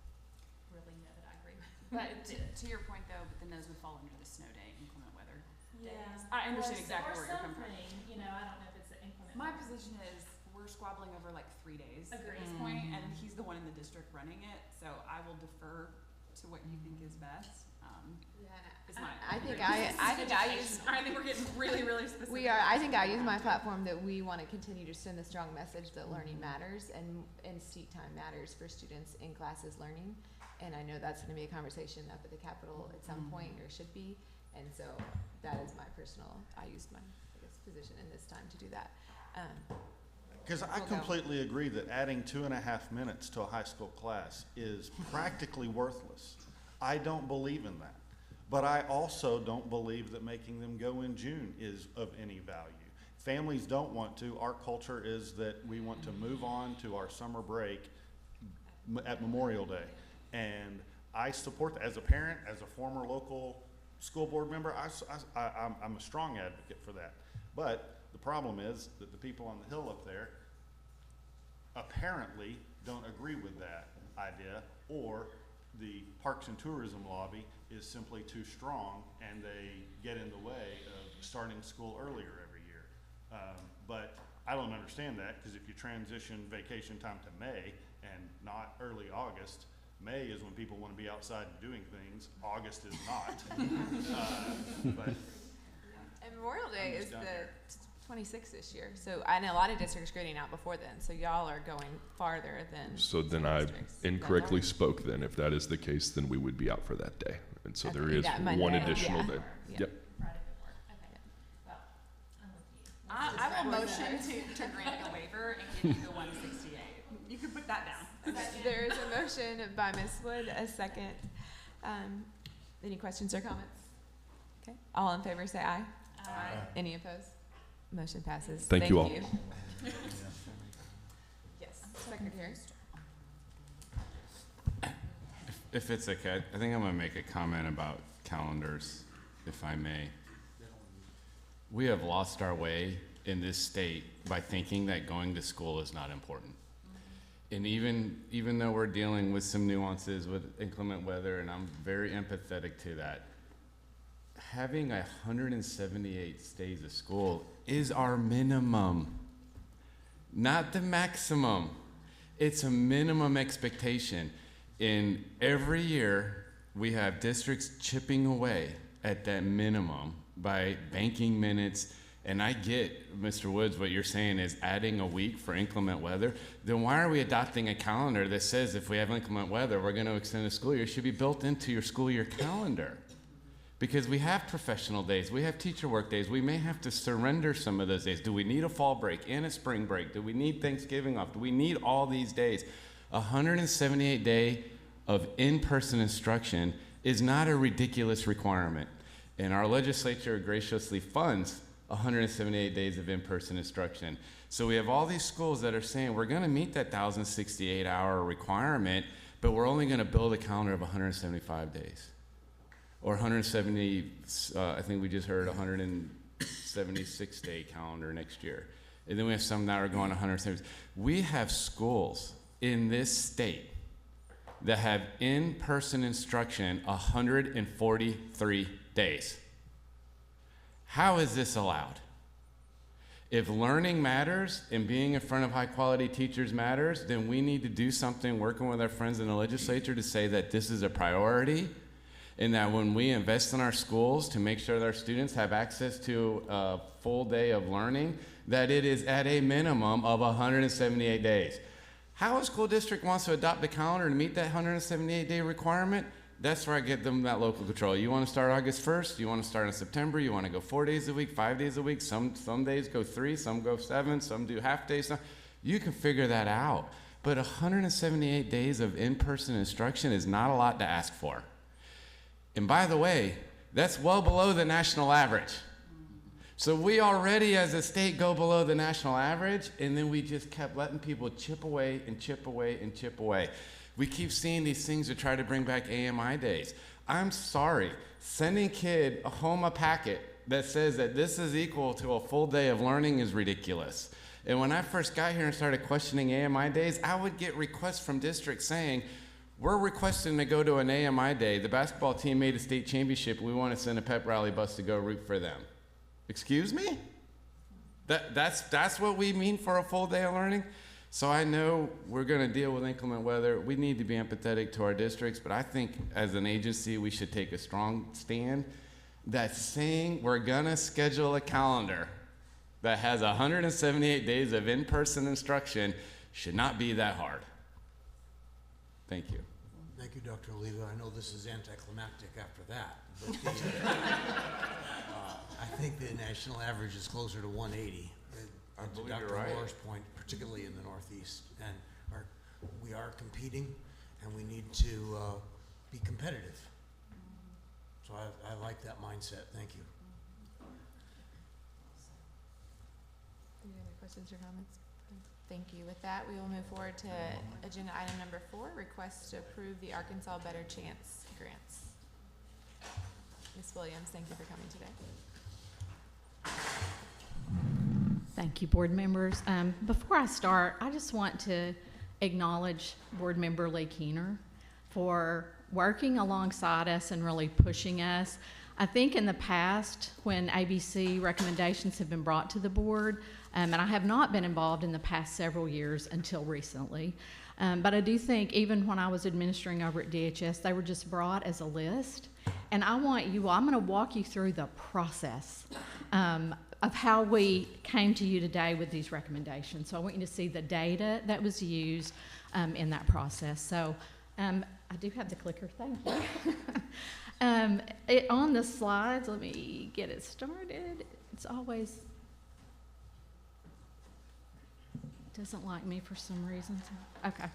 really know that I agree with it. But to your point though, but then those would fall under the snow day, inclement weather days. I I understand exactly where you're coming from. I don't know if it's the inclement. My weather. position is we're squabbling over like 3 days at Agreed. this point, and he's the one in the district running it, so I will defer to what you think is best. Is my I think I use. I think we're getting really, really specific. We are. I think I use my platform that we want to continue to send the strong message that learning matters and seat time matters for students in classes learning. And I know that's going to be a conversation up at the Capitol at some point, or should be. And so that is my personal. I used my position in this time to do that. Because I completely agree that adding 2.5 minutes to a high school class is practically worthless. I don't believe in that. But I also don't believe that making them go in June is of any value. Families don't want to. Our culture is that we want to move on to our summer break at Memorial Day. And I support that. As a parent, as a former local school board member, I'm a strong advocate for that. But the problem is that the people on the Hill up there apparently don't agree with that idea, or the Parks and Tourism lobby is simply too strong and they get in the way of starting school earlier every year. But I don't understand that, because if you transition vacation time to May and not early August, May is when people want to be outside and doing things. August is not. But and Memorial Day is the 26th this year. So I know a lot of districts are getting out before then. So y'all are going farther than. So then I incorrectly spoke then. If that is the case, then we would be out for that day. And so there is one additional day. Yep. I will motion to grant a waiver and give you the 168. You can put that down. There is a motion by Ms. Wood, a second. Any questions or comments? Okay. All in favor say aye. Aye. Any opposed? Motion passes. Thank you all. Yes, Secretary. If it's okay, I think I'm going to make a comment about calendars, if I may. We have lost our way in this state by thinking that going to school is not important. And even though we're dealing with some nuances with inclement weather, and I'm very empathetic to that, having 178 days of school is our minimum, not the maximum. It's a minimum expectation. And every year, we have districts chipping away at that minimum by banking minutes. And I get, Mr. Woods, what you're saying is adding a week for inclement weather. Then why are we adopting a calendar that says if we have inclement weather, we're going to extend the school year? It should be built into your school year calendar. Because we have professional days, we have teacher work days, we may have to surrender some of those days. Do we need a fall break and a spring break? Do we need Thanksgiving off? Do we need all these days? 178 day of in-person instruction is not a ridiculous requirement. And our legislature graciously funds 178 days of in-person instruction. So we have all these schools that are saying we're going to meet that 1,068-hour requirement, but we're only going to build a calendar of 175 days. Or 170, I think we just heard 176-day calendar next year. And then we have some that are going 170. We have schools in this state that have in-person instruction 143 days. How is this allowed? If learning matters and being in front of high-quality teachers matters, then we need to do something working with our friends in the legislature to say that this is a priority, and that when we invest in our schools to make sure that our students have access to a full day of learning, that it is at a minimum of 178 days. How a school district wants to adopt the calendar to meet that 178-day requirement, that's where I get them that local control. You want to start August 1st? You want to start in September? You want to go 4 days a week, 5 days a week? Some days go 3, some go 7, some do half days. You can figure that out. But 178 days of in-person instruction is not a lot to ask for. And by the way, that's well below the national average. So we already as a state go below the national average, and then we just kept letting people chip away and chip away and chip away. We keep seeing these things to try to bring back AMI days. I'm sorry, sending kid home a packet that says that this is equal to a full day of learning is ridiculous. And when I first got here and started questioning AMI days, I would get requests from districts saying, we're requesting to go to an AMI day. The basketball team made a state championship. We want to send a pep rally bus to go root for them. Excuse me? That's what we mean for a full day of learning? So I know we're going to deal with inclement weather. We need to be empathetic to our districts, but I think as an agency, we should take a strong stand that saying we're going to schedule a calendar that has 178 days of in-person instruction should not be that hard. Thank you. Thank you, Dr. Oliva. I know this is anticlimactic after that, but I think the national average is closer to 180. And to Dr. Moore's point, particularly in the Northeast, and we are competing, and we need to be competitive. So I like that mindset. Thank you. Any other questions or comments? Thank you. With that, we will move forward to agenda item number 4, request to approve the Arkansas Better Chance grants. Ms. Williams, thank you for coming today. Thank you, board members. Before I start, I just want to acknowledge board member Lee Keener for working alongside us and really pushing us. I think in the past, when ABC recommendations have been brought to the board, and I have not been involved in the past several years until recently, but I do think even when I was administering over at DHS, they were just brought as a list. And I want you, I'm gonna walk you through the process of how we came to you today with these recommendations. So I want you to see the data that was used in that process. So I do have the clicker, thank you. On the slides, let me get it started. It's always, doesn't like me for some reason. Okay.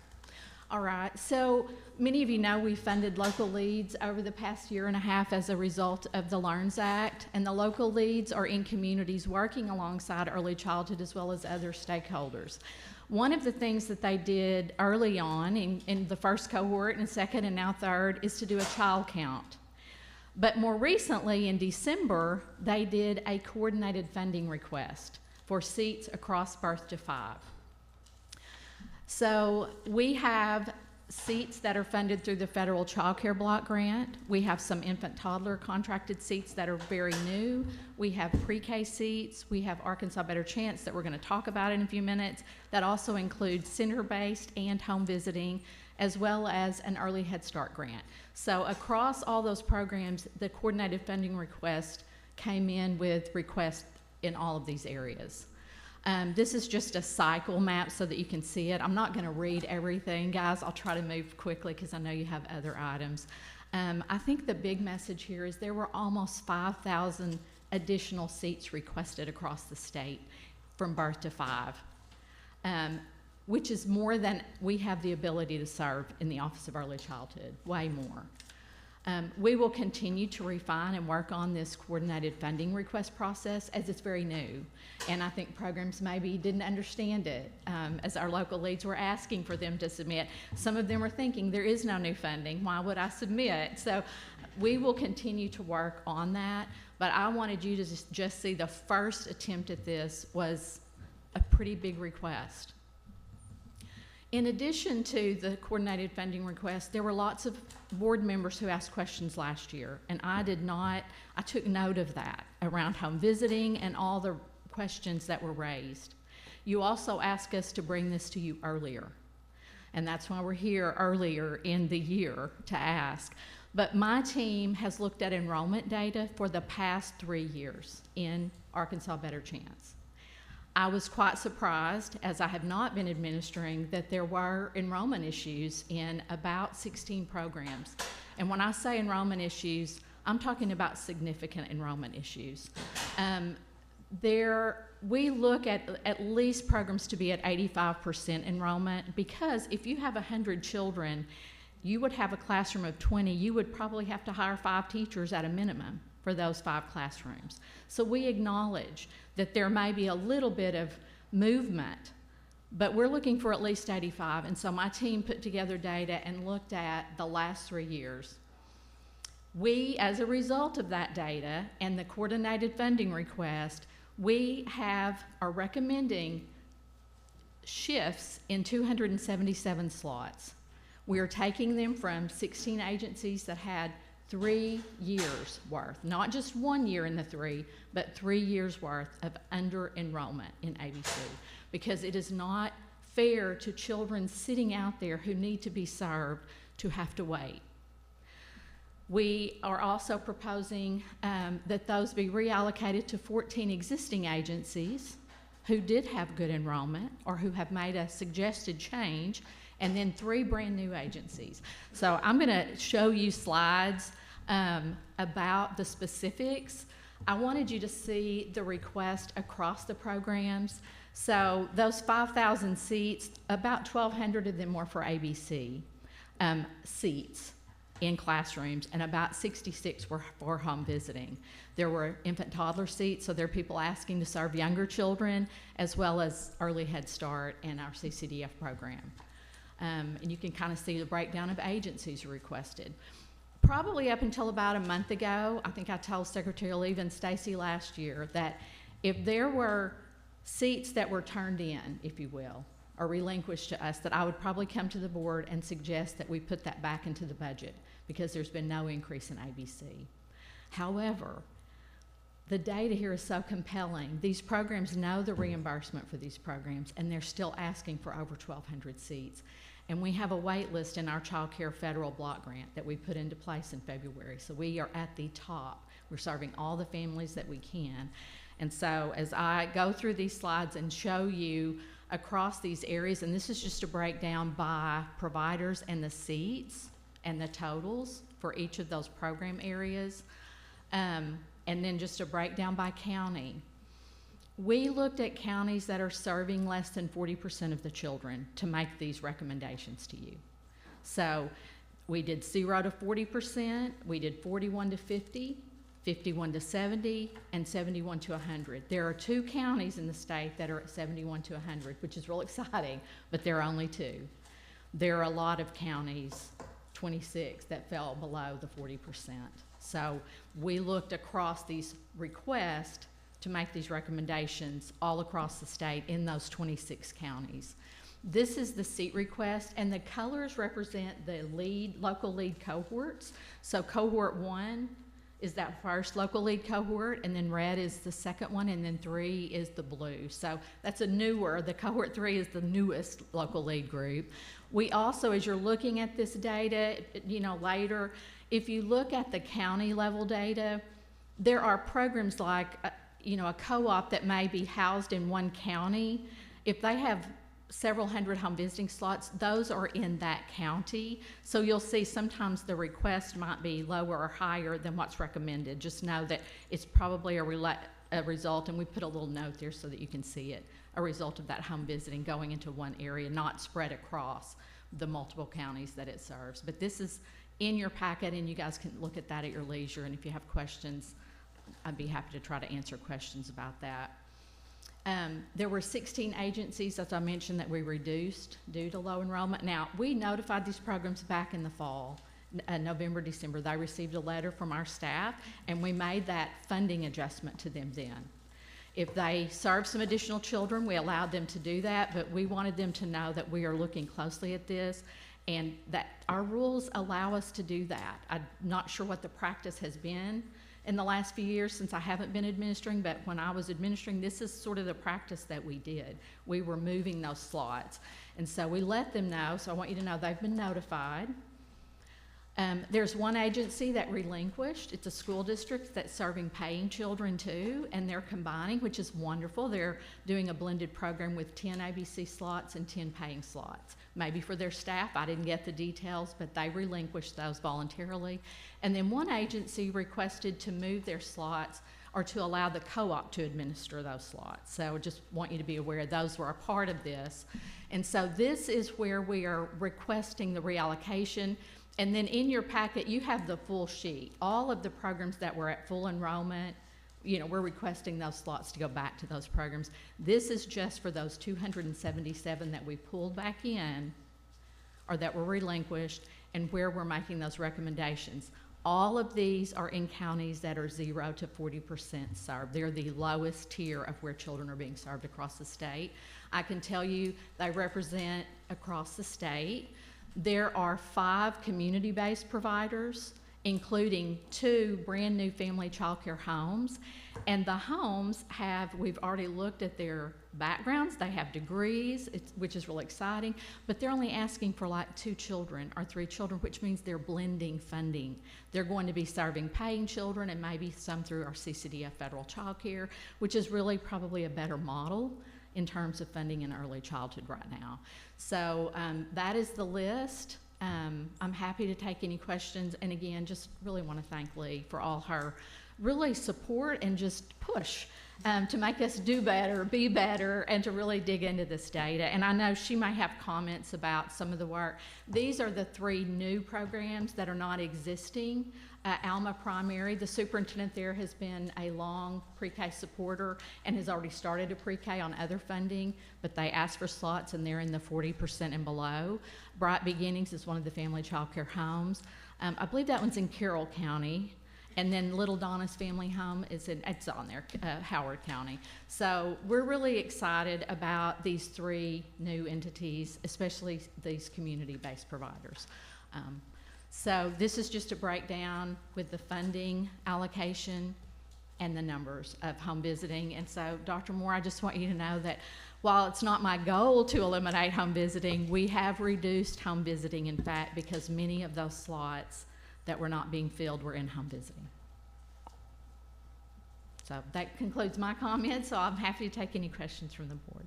All right, so many of you know we funded local leads over the past year and a half as a result of the LEARNS Act, and the local leads are in communities working alongside early childhood as well as other stakeholders. One of the things that they did early on in the first cohort and second and now third is to do a child count. But more recently in December, they did a coordinated funding request for seats across birth to 5. So we have seats that are funded through the federal child care block grant. We have some infant toddler contracted seats that are very new. We have pre-K seats. We have Arkansas Better Chance that we're going to talk about in a few minutes. That also includes center-based and home visiting, as well as an early Head Start grant. So across all those programs, the coordinated funding request came in with requests in all of these areas. This is just a cycle map so that you can see it. I'm not going to read everything, guys. I'll try to move quickly because I know you have other items. I think the big message here is there were almost 5,000 additional seats requested across the state from birth to 5, which is more than we have the ability to serve in the Office of Early Childhood, way more. We will continue to refine and work on this coordinated funding request process as it's very new. And I think programs maybe didn't understand it as our local leads were asking for them to submit. Some of them were thinking there is no new funding, why would I submit? So we will continue to work on that, but I wanted you to just see the first attempt at this was a pretty big request. In addition to the coordinated funding request, there were lots of board members who asked questions last year, and I took note of that around home visiting and all the questions that were raised. You also asked us to bring this to you earlier, and that's why we're here earlier in the year to ask. But my team has looked at enrollment data for the past 3 years in Arkansas Better Chance. I was quite surprised, as I have not been administering, that there were enrollment issues in about 16 programs. And when I say enrollment issues, I'm talking about significant enrollment issues. We look at least programs to be at 85% enrollment, because if you have 100 children, you would have a classroom of 20, you would probably have to hire 5 teachers at a minimum for those 5 classrooms. So we acknowledge that there may be a little bit of movement, but we're looking for at least 85. And so my team put together data and looked at the last 3 years. We, as a result of that data and the coordinated funding request, we are recommending shifts in 277 slots. We are taking them from 16 agencies that had 3 years worth, not just 1 year in the 3, but 3 years worth of under enrollment in ABC, because it is not fair to children sitting out there who need to be served to have to wait. We are also proposing that those be reallocated to 14 existing agencies who did have good enrollment or who have made a suggested change, and then 3 brand new agencies. So I'm going to show you slides about the specifics. I wanted you to see the request across the programs. So those 5,000 seats, about 1,200 of them were for ABC seats in classrooms, and about 66 were for home visiting. There were infant toddler seats, so there are people asking to serve younger children, as well as early Head Start and our CCDF program. And you can kind of see the breakdown of agencies requested. Probably up until about a month ago, I think I told Secretary Oliva and Stacy last year that if there were seats that were turned in, if you will, or relinquished to us, that I would probably come to the board and suggest that we put that back into the budget, because there's been no increase in ABC. However, the data here is so compelling. These programs know the reimbursement for these programs, and they're still asking for over 1,200 seats. And we have a wait list in our Child Care Federal Block Grant that we put into place in February. So we are at the top. We're serving all the families that we can. And so as I go through these slides and show you across these areas, and this is just a breakdown by providers and the seats and the totals for each of those program areas, and then just a breakdown by county. We looked at counties that are serving less than 40% of the children to make these recommendations to you. So we did 0 to 40%, we did 41 to 50, 51 to 70, and 71 to 100. There are 2 counties in the state that are at 71 to 100, which is real exciting, but there are only 2. There are a lot of counties, 26, that fell below the 40%. So we looked across these requests to make these recommendations all across the state in those 26 counties. This is the seat request, and the colors represent the local lead cohorts. So cohort 1 is that first local lead cohort, and then red is the second one, and then 3 is the blue. So that's the cohort 3 is the newest local lead group. We also, as you're looking at this data, later, if you look at the county level data, there are programs like, a co-op that may be housed in one county. If they have several hundred home visiting slots, those are in that county. So you'll see sometimes the request might be lower or higher than what's recommended. Just know that it's probably a result, and we put a little note there so that you can see it, a result of that home visiting going into one area, not spread across the multiple counties that it serves. But this is in your packet, and you guys can look at that at your leisure, and if you have questions, I'd be happy to try to answer questions about that. There were 16 agencies, as I mentioned, that we reduced due to low enrollment. Now, we notified these programs back in the fall, November, December. They received a letter from our staff, and we made that funding adjustment to them then. If they served some additional children, we allowed them to do that, but we wanted them to know that we are looking closely at this and that our rules allow us to do that. I'm not sure what the practice has been in the last few years since I haven't been administering, but when I was administering, this is sort of the practice that we did. We were moving those slots. And so we let them know, so I want you to know they've been notified. There's one agency that relinquished. It's a school district that's serving paying children too, and they're combining, which is wonderful. They're doing a blended program with 10 ABC slots and 10 paying slots. Maybe for their staff, I didn't get the details, but they relinquished those voluntarily. And then one agency requested to move their slots or to allow the co-op to administer those slots. So I just want you to be aware those were a part of this. And so this is where we are requesting the reallocation. And then in your packet, you have the full sheet. All of the programs that were at full enrollment, we're requesting those slots to go back to those programs. This is just for those 277 that we pulled back in or that were relinquished and where we're making those recommendations. All of these are in counties that are 0 to 40% served. They're the lowest tier of where children are being served across the state. I can tell you they represent across the state. There are 5 community-based providers including 2 brand-new family child care homes. And the homes we've already looked at their backgrounds, they have degrees, which is really exciting, but they're only asking for like 2 children or 3 children, which means they're blending funding. They're going to be serving paying children and maybe some through our CCDF federal child care, which is really probably a better model in terms of funding in early childhood right now. So that is the list. I'm happy to take any questions, and again, just really want to thank Lee for all her really support and just push to make us do better, be better, and to really dig into this data. And I know she may have comments about some of the work. These are the 3 new programs that are not existing. Alma Primary, the superintendent there has been a long pre-K supporter and has already started a pre-K on other funding, but they asked for slots and they're in the 40% and below. Bright Beginnings is one of the family child care homes. I believe that one's in Carroll County. And then Little Donna's Family Home it's on there, Howard County. So we're really excited about these 3 new entities, especially these community-based providers. So this is just a breakdown with the funding allocation and the numbers of home visiting. And so, Dr. Moore, I just want you to know that while it's not my goal to eliminate home visiting, we have reduced home visiting, in fact, because many of those slots that were not being filled were in home visiting. So that concludes my comments, so I'm happy to take any questions from the board.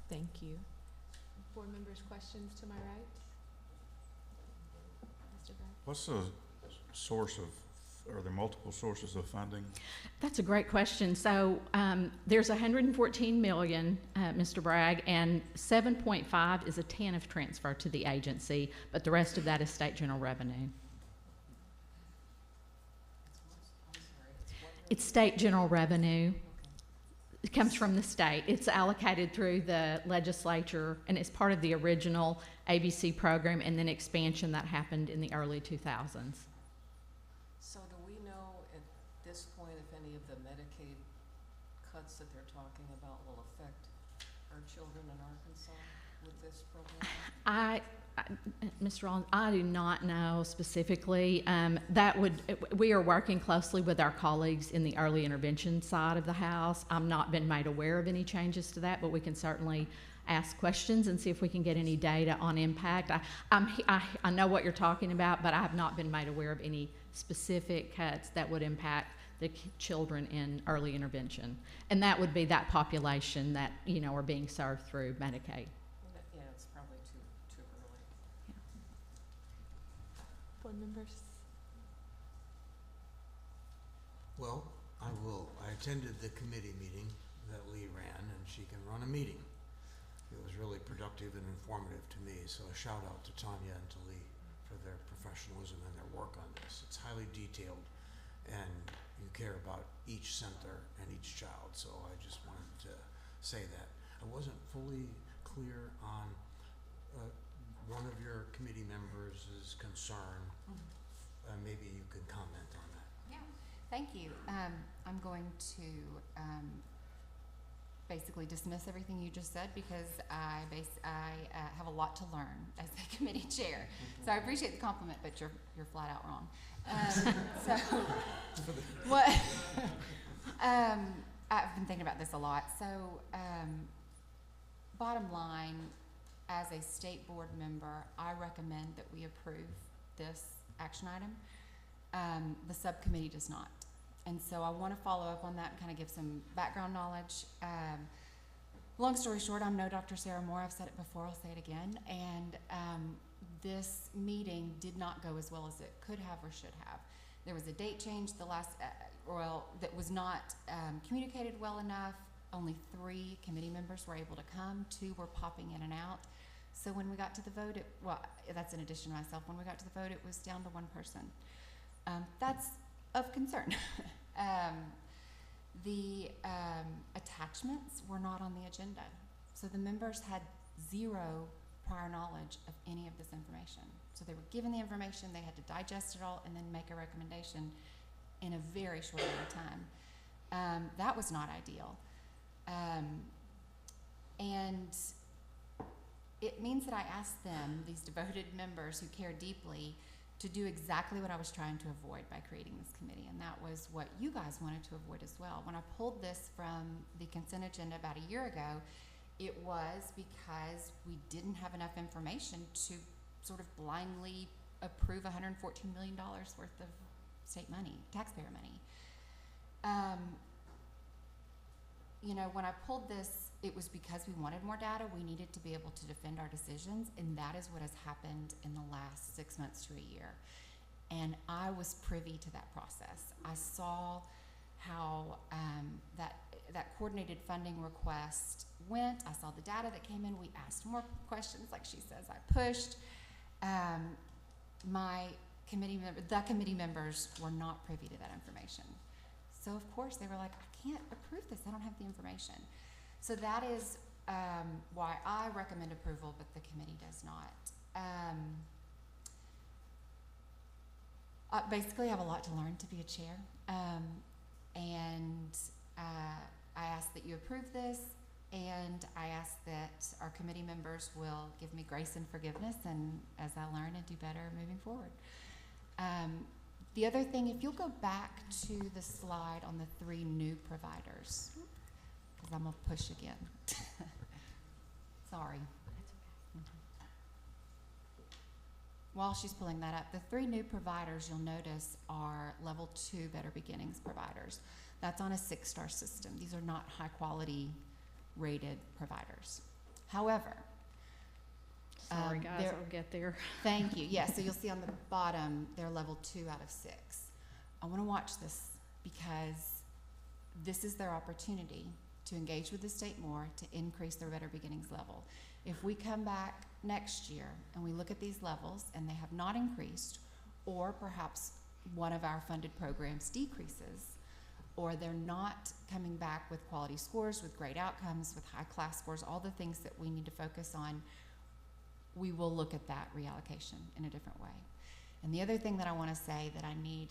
Thank you. Board members, questions to my right? Mr. Brown? What's the source of, are there multiple sources of funding? That's a great question. So there's 114 million, Mr. Bragg, and 7.5 is a TANF transfer to the agency, but the rest of that is state general revenue. It's state general revenue. It comes from the state. It's allocated through the legislature, and it's part of the original ABC program and then expansion that happened in the early 2000s. So do we know at this point if any of the Medicaid cuts that they're talking about will affect our children in Arkansas with this program? Mr. Rollins, I do not know specifically. We are working closely with our colleagues in the early intervention side of the house. I've not been made aware of any changes to that, but we can certainly ask questions and see if we can get any data on impact. I know what you're talking about, but I have not been made aware of any specific cuts that would impact the children in early intervention. And that would be that population that, are being served through Medicaid. Yeah, it's probably too early. Board members? Well, I attended the committee meeting that Lee ran, and she can run a meeting. It was really productive and informative to me, so a shout out to Tanya and to Lee for their professionalism and their work on this. It's highly detailed, and you care about each center and each child, so I just wanted to say that. I wasn't fully clear on one of your committee members' concern. Maybe you could comment on that. Yeah, thank you. I'm going to basically dismiss everything you just said because I have a lot to learn as the committee chair. So I appreciate the compliment, but you're flat out wrong. So what? I've been thinking about this a lot. So bottom line, as a state board member, I recommend that we approve this action item. The subcommittee does not. And so I want to follow up on that and kind of give some background knowledge. Long story short, I'm no Dr. Sarah Moore. I've said it before, I'll say it again. And this meeting did not go as well as it could have or should have. There was a date change that was not communicated well enough. Only 3 committee members were able to come. 2 were popping in and out. So when we got to the vote, that's in addition to myself, when we got to the vote, it was down to 1 person. That's of concern. The attachments were not on the agenda. So the members had 0 prior knowledge of any of this information. So they were given the information, they had to digest it all, and then make a recommendation in a very short amount of time. That was not ideal. And it means that I asked them, these devoted members who care deeply, to do exactly what I was trying to avoid by creating this committee, and that was what you guys wanted to avoid as well. When I pulled this from the consent agenda about a year ago, it was because we didn't have enough information to sort of blindly approve $114 million worth of state money, taxpayer money. You know, when I pulled this, it was because we wanted more data. We needed to be able to defend our decisions, and that is what has happened in the last 6 months to a year. And I was privy to that process. I saw how that coordinated funding request went. I saw the data that came in. We asked more questions, like she says. I pushed. The committee members were not privy to that information. So of course they were like, I can't approve this. I don't have the information. So that is why I recommend approval, but the committee does not. Basically, I have a lot to learn to be a chair, and I ask that you approve this, and I ask that our committee members will give me grace and forgiveness, and as I learn and do better moving forward. The other thing, if you'll go back to the slide on the 3 new providers, because I'm going to push again. Sorry. While she's pulling that up, the 3 new providers you'll notice are level 2 Better Beginnings providers. That's on a 6-star system. These are not high quality rated providers. However, Sorry, guys, I'll get there. Thank you. Yeah, so you'll see on the bottom, they're level 2 out of 6. I want to watch this because this is their opportunity to engage with the state more, to increase their Better Beginnings level. If we come back next year and we look at these levels and they have not increased, or perhaps one of our funded programs decreases, or they're not coming back with quality scores, with great outcomes, with high class scores, all the things that we need to focus on, we will look at that reallocation in a different way. And the other thing that I want to say that I need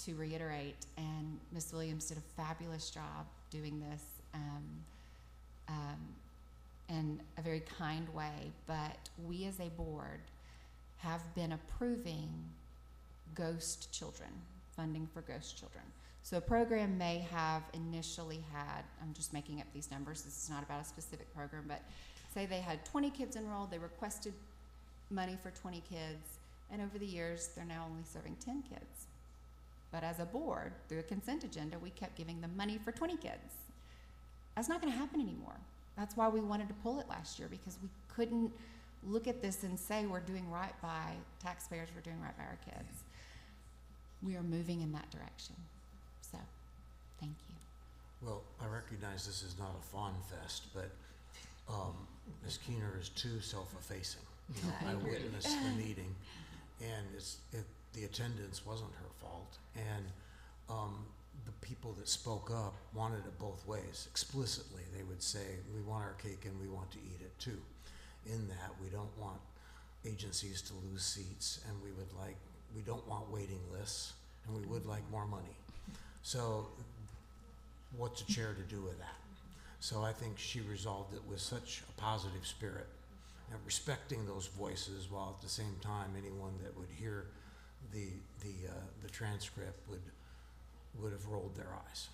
to reiterate, and Ms. Williams did a fabulous job doing this in a very kind way, but we as a board have been approving ghost children, funding for ghost children. So a program may have initially had, I'm just making up these numbers, this is not about a specific program, but say they had 20 kids enrolled, they requested money for 20 kids, and over the years, they're now only serving 10 kids. But as a board, through a consent agenda, we kept giving them money for 20 kids. That's not gonna happen anymore. That's why we wanted to pull it last year, because we couldn't look at this and say we're doing right by taxpayers, we're doing right by our kids. We are moving in that direction. So, thank you. Well, I recognize this is not a fawn fest, but Ms. Keener is too self-effacing. You know, I witnessed the meeting, and the attendance wasn't her fault, and the people that spoke up wanted it both ways. Explicitly, they would say, we want our cake and we want to eat it too. In that, we don't want agencies to lose seats, and we don't want waiting lists, and we would like more money. So what's a chair to do with that? So I think she resolved it with such a positive spirit, and respecting those voices, while at the same time anyone that would hear the transcript would have rolled their eyes.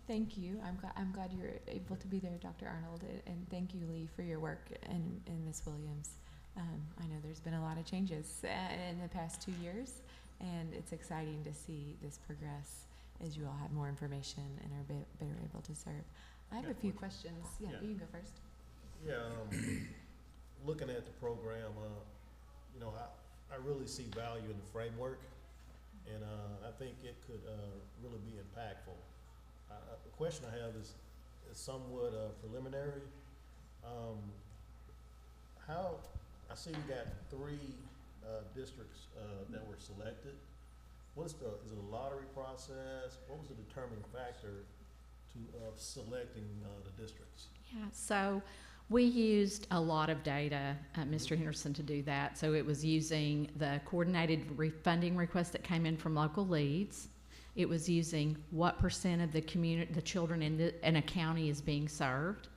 Thank you. I'm glad you're able to be there, Dr. Arnold, and thank you, Lee, for your work, and Ms. Williams. I know there's been a lot of changes in the past 2 years, and it's exciting to see this progress as you all have more information and are better able to serve. I have a few questions. Yeah, you can go first. Yeah, looking at the program, you know, I really see value in the framework, and I think it could really be impactful. The question I have is somewhat preliminary. How, I see you got 3 districts that were selected. Is it a lottery process? What was the determining factor of selecting the districts? Yeah, so we used a lot of data, Mr. Henderson, to do that. So it was using the coordinated funding requests that came in from local leads. It was using what % of the children in a county is being served.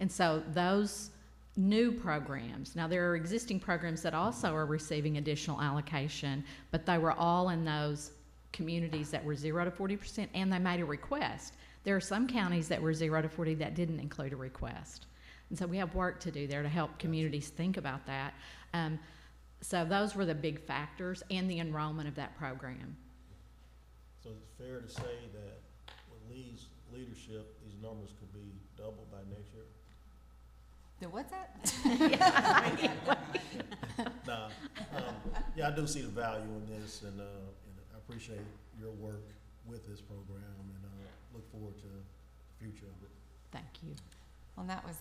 And so those new programs. Now, there are existing programs that also are receiving additional allocation, but they were all in those communities that were 0 to 40%, and they made a request. There are some counties that were 0 to 40 that didn't include a request. And so we have work to do there to help communities think about that. So those were the big factors, and the enrollment of that program. So it's fair to say that with Lee's leadership, these numbers could be doubled by next year? The what's that? Nah, yeah, I do see the value in this, and I appreciate your work with this program, and look forward to the future of it. Thank you. Well, and that was,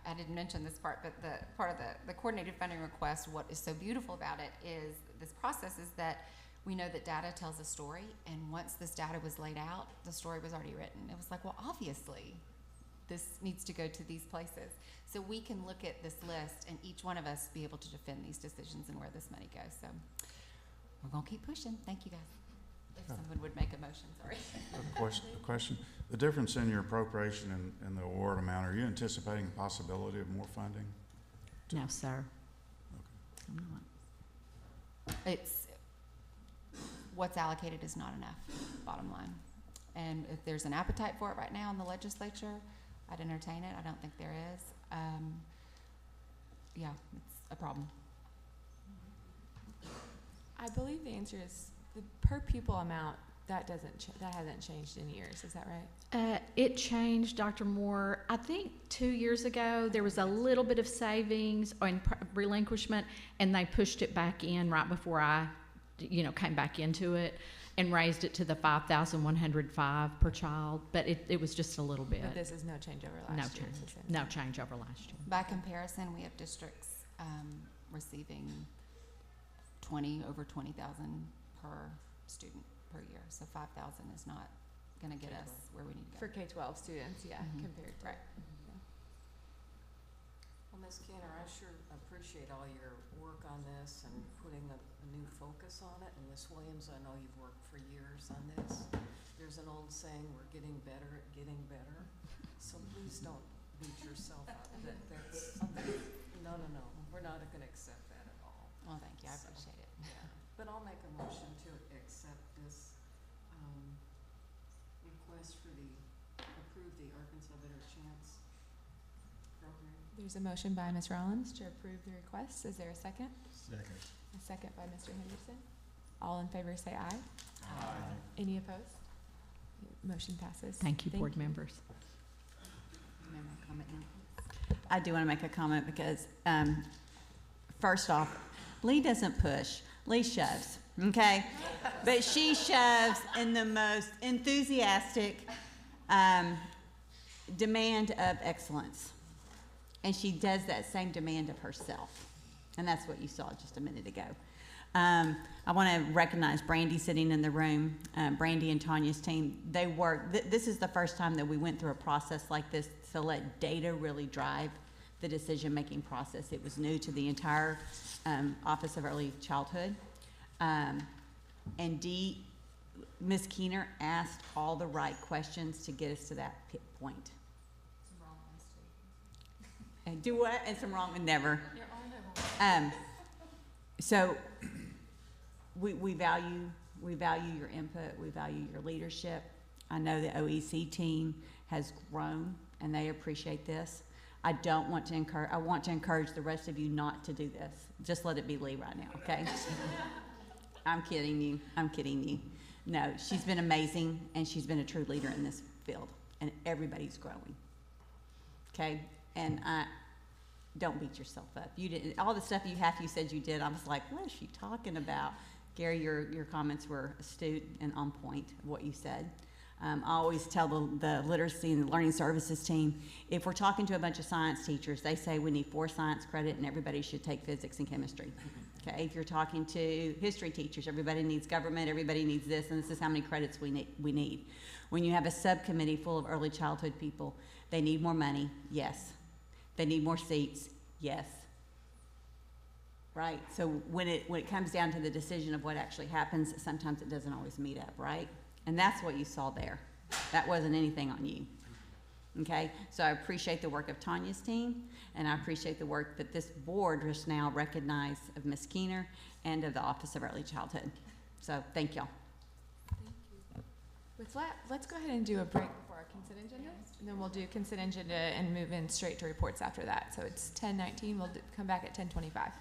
I didn't mention this part, but the part of the coordinated funding request, what is so beautiful about it is this process is that we know that data tells a story, and once this data was laid out, the story was already written. It was like, well, obviously, this needs to go to these places. So we can look at this list and each one of us be able to defend these decisions and where this money goes. So we're gonna keep pushing. Thank you, guys. If someone would make a motion, sorry. A question. The difference in your appropriation and the award amount, are you anticipating the possibility of more funding? No, sir. Okay. I'm not. It's, what's allocated is not enough, bottom line. And if there's an appetite for it right now in the legislature, I'd entertain it. I don't think there is. Yeah, it's a problem. I believe the answer is the per pupil amount. That hasn't changed in years. Is that right? It changed, Dr. Moore. I think 2 years ago there was a little bit of savings on relinquishment, and they pushed it back in right before I, came back into it, and raised it to the $5,105 per child. But it was just a little bit. But this is no change over last year. No change over last year. By comparison, we have districts receiving over 20,000 per student per year. So 5,000 is not going to get us where we need to go. For K-12 students, yeah, compared to. Right. Well, Ms. Kanner, I sure appreciate all your work on this and putting a new focus on it. And Ms. Williams, I know you've worked for years on this. There's an old saying, we're getting better at getting better. So please don't beat yourself up. That's something, no. We're not going to accept that at all. Well, thank you. I appreciate it. Yeah. But I'll make a motion to accept this request for approve the Arkansas Better Chance program. There's a motion by Ms. Rollins to approve the request. Is there a second? Second. A second by Mr. Henderson. All in favor say aye. Aye. Any opposed? Motion passes. Thank you, board members. May I make a comment now? I do want to make a comment because, first off, Lee doesn't push. Lee shoves, okay? But she shoves in the most enthusiastic demand of excellence. And she does that same demand of herself. And that's what you saw just a minute ago. I want to recognize Brandy sitting in the room, Brandy and Tanya's team. They work, this is the first time that we went through a process like this to let data really drive the decision-making process. It was new to the entire Office of Early Childhood. And Ms. Keener asked all the right questions to get us to that point. Some wrong ones too. And do what? And some wrong, never. So we value your input, we value your leadership. I know the OEC team has grown and they appreciate this. I want to encourage the rest of you not to do this. Just let it be Lee right now, okay? I'm kidding you. No, she's been amazing and she's been a true leader in this field and everybody's growing. Okay? And don't beat yourself up. You didn't, all the stuff you said you did, I was like, what is she talking about? Gary, your comments were astute and on point of what you said. I always tell the literacy and the learning services team, if we're talking to a bunch of science teachers, they say we need 4 science credit and everybody should take physics and chemistry. Okay, if you're talking to history teachers, everybody needs government, everybody needs this, and this is how many credits we need. When you have a subcommittee full of early childhood people, they need more money, yes. They need more seats, yes. Right? So when it comes down to the decision of what actually happens, sometimes it doesn't always meet up, right? And that's what you saw there. That wasn't anything on you. Okay, so I appreciate the work of Tanya's team, and I appreciate the work that this board just now recognized of Ms. Keener and of the Office of Early Childhood. So thank y'all. With that, let's go ahead and do a break before our consent agenda, and then we'll do consent agenda and move in straight to reports after that. So it's 10:19. We'll come back at 10:25.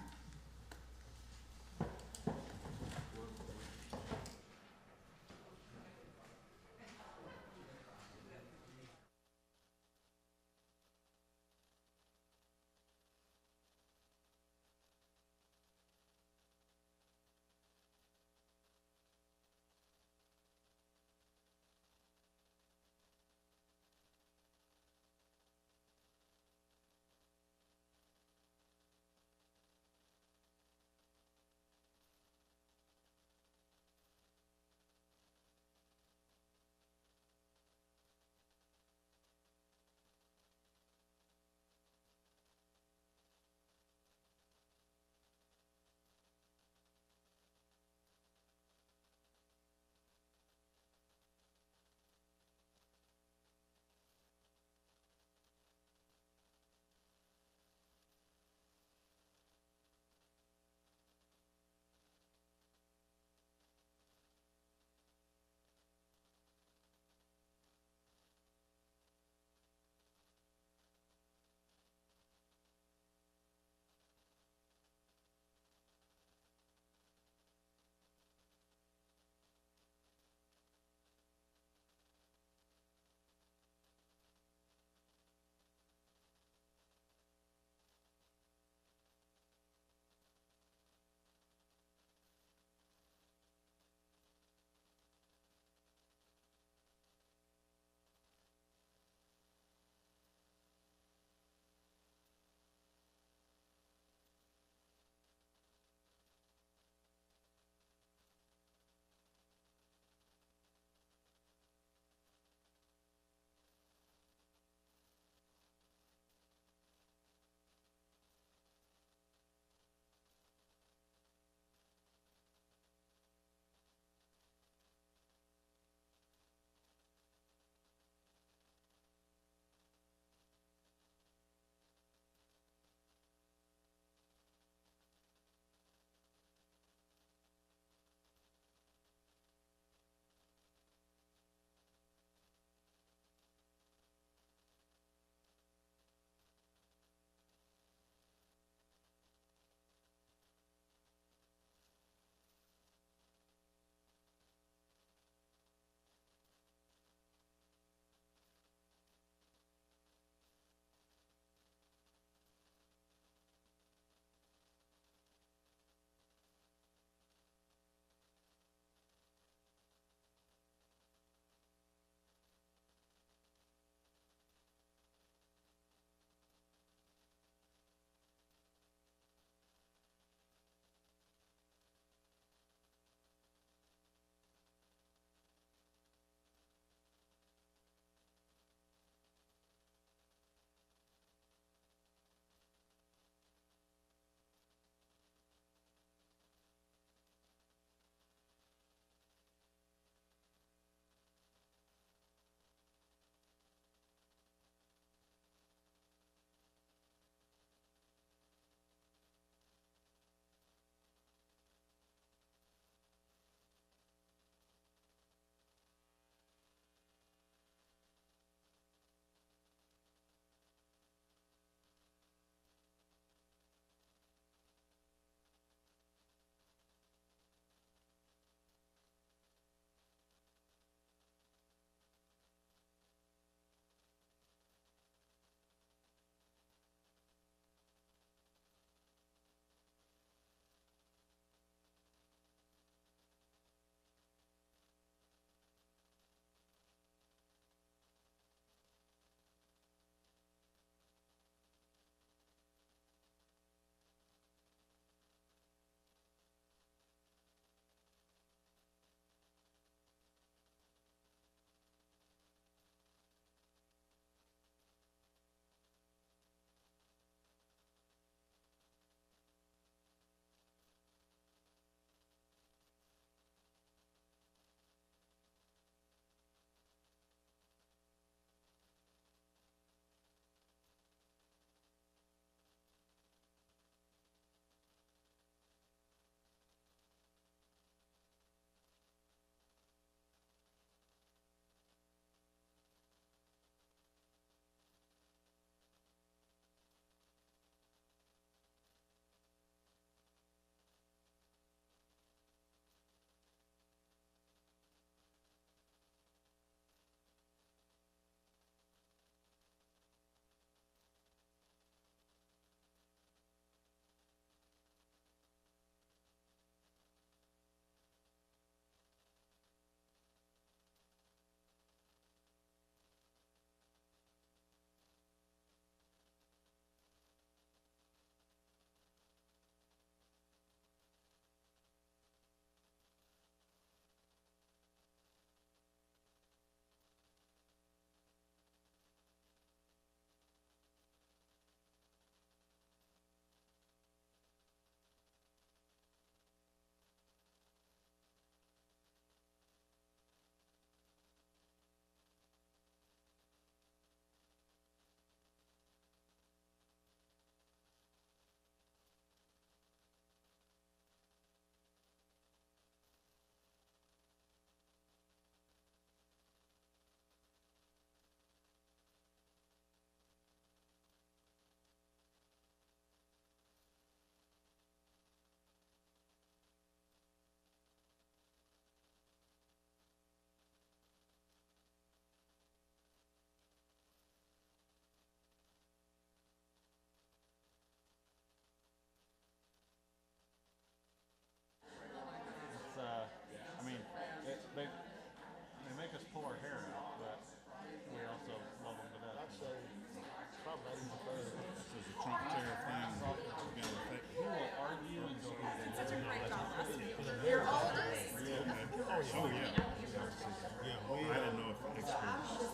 Trump tariff thing is going to affect, who will argue and go over Such a great job last week. it? Your oldest? Oh, yeah. Yeah, I didn't know if experience.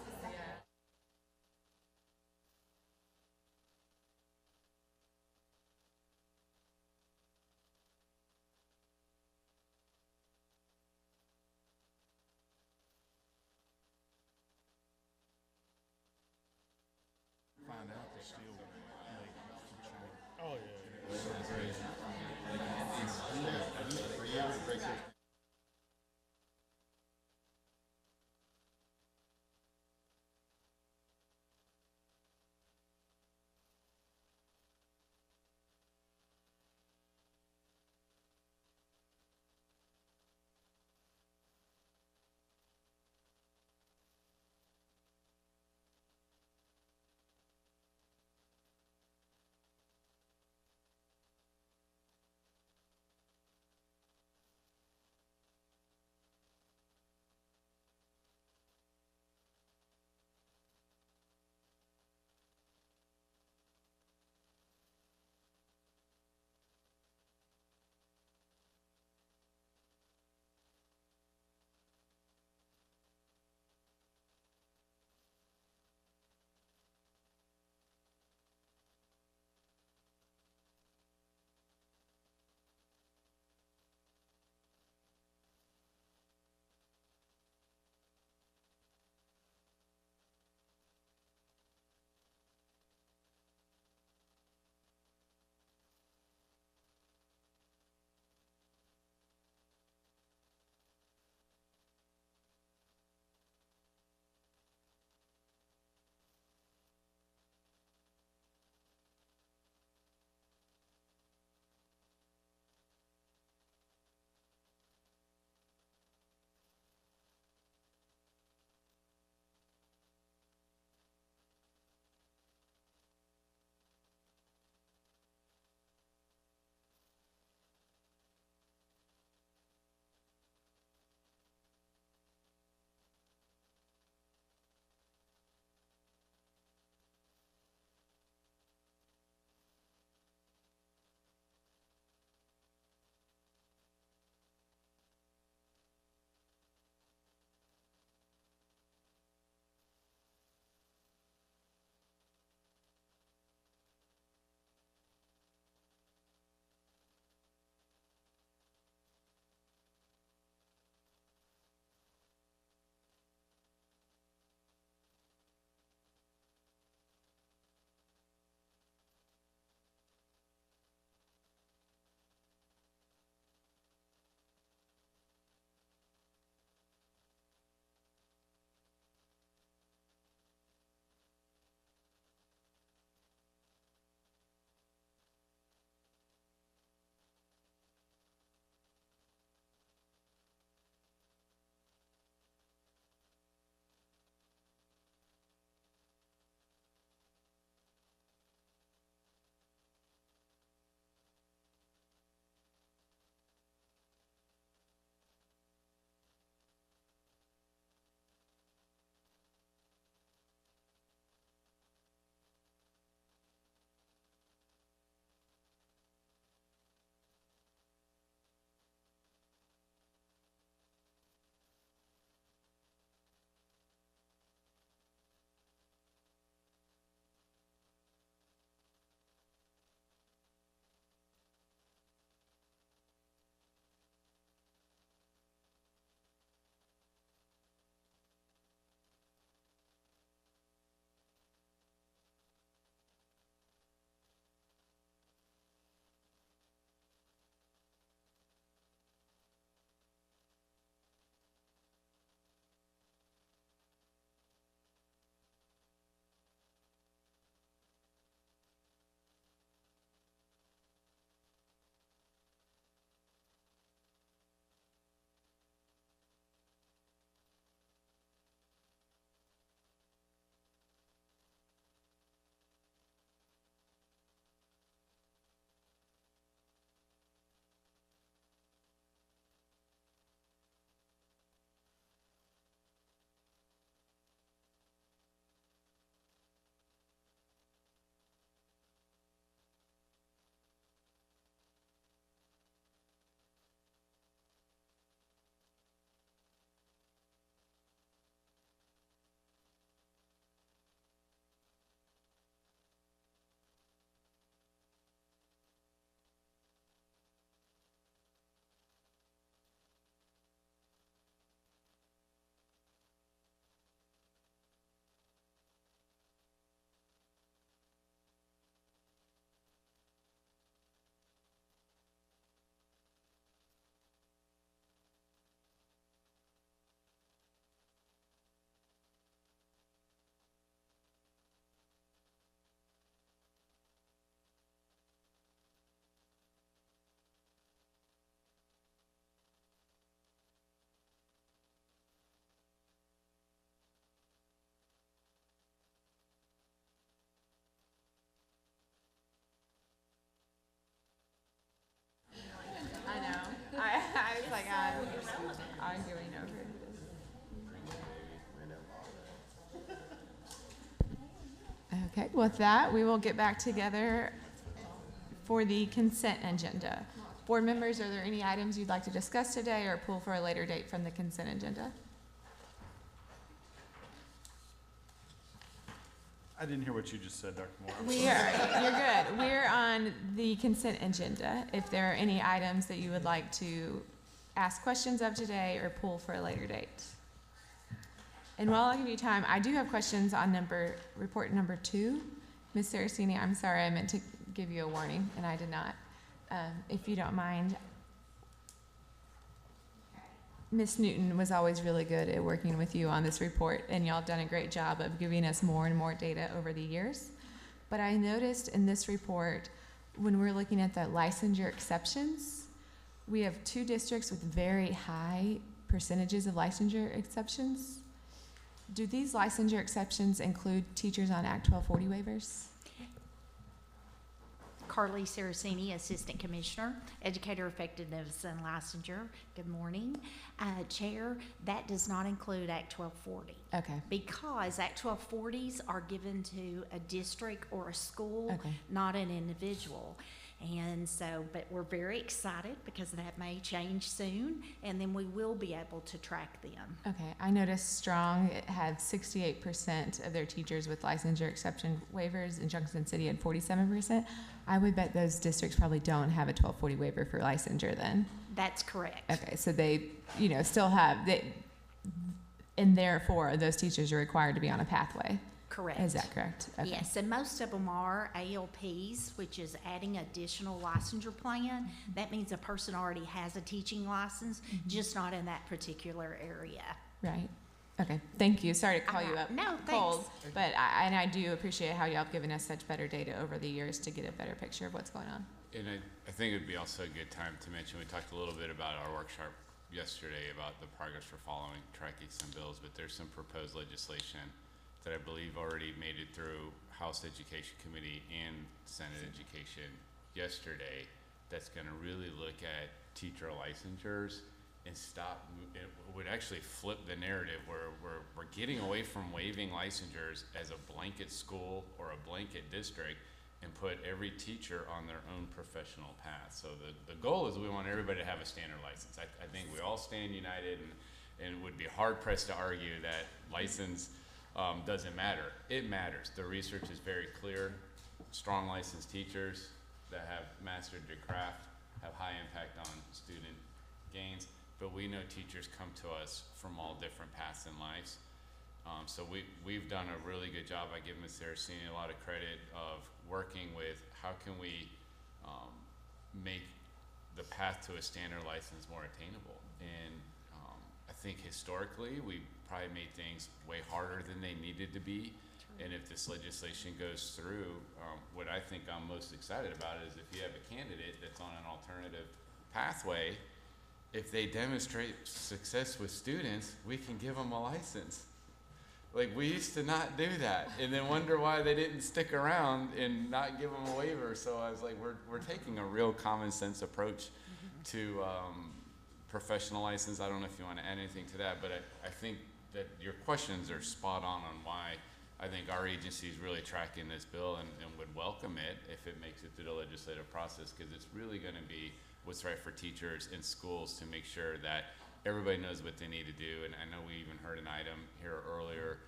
Find out to still make some change. Oh, yeah. Okay, with that, we will get back together for the consent agenda. Board members, are there any items you'd like to discuss today or pull for a later date from the consent agenda? I didn't hear what you just said, Dr. Moore. You're good. We're on the consent agenda. If there are any items that you would like to ask questions of today or pull for a later date. And while I give you time, I do have questions on report number 2. Ms. Saraceni, I'm sorry, I meant to give you a warning, and I did not. If you don't mind. Ms. Newton was always really good at working with you on this report, and y'all have done a great job of giving us more and more data over the years. But I noticed in this report, when we're looking at the licensure exceptions, we have 2 districts with very high percentages of licensure exceptions. Do these licensure exceptions include teachers on Act 1240 waivers? Carly Saraceni, Assistant Commissioner, Educator Effectiveness and Licensure. Good morning. Chair, that does not include Act 1240. Okay. Because Act 1240s are given to a district or a school, Okay. not an individual. And so, but we're very excited because that may change soon, and then we will be able to track them. Okay, I noticed Strong had 68% of their teachers with licensure exception waivers, and Junction City had 47%. I would bet those districts probably don't have a 1240 waiver for licensure then. That's correct. Okay, so they, still have, and therefore those teachers are required to be on a pathway. Correct. Is that correct? Okay. Yes, and most of them are ALPs, which is adding additional licensure plan. That means a person already has a teaching license, just not in that particular area. Right. Okay, thank you. Sorry to call you up No, cold, thanks. but I do appreciate how y'all have given us such better data over the years to get a better picture of what's going on. And I think it'd be also a good time to mention, we talked a little bit about our workshop yesterday about the progress we're following, tracking some bills, but there's some proposed legislation that I believe already made it through House Education Committee and Senate Education yesterday that's going to really look at teacher licensures and it would actually flip the narrative where we're getting away from waiving licensures as a blanket school or a blanket district and put every teacher on their own professional path. So the goal is we want everybody to have a standard license. I think we all stand united and would be hard pressed to argue that license doesn't matter. It matters. The research is very clear. Strong licensed teachers that have mastered their craft have high impact on student gains, but we know teachers come to us from all different paths in life. So we've done a really good job. I give Ms. Saraceni a lot of credit of working with how can we make the path to a standard license more attainable. And I think historically we probably made things way harder than they needed to be. True. And if this legislation goes through, what I think I'm most excited about is if you have a candidate that's on an alternative pathway, if they demonstrate success with students, we can give them a license. Like, we used to not do that and then wonder why they didn't stick around and not give them a waiver. So I was like, we're taking a real common sense approach to professional license. I don't know if you want to add anything to that, but I think that your questions are spot on why I think our agency is really tracking this bill and would welcome it if it makes it through the legislative process, because it's really going to be what's right for teachers in schools to make sure that everybody knows what they need to do. And I know we even heard an item here earlier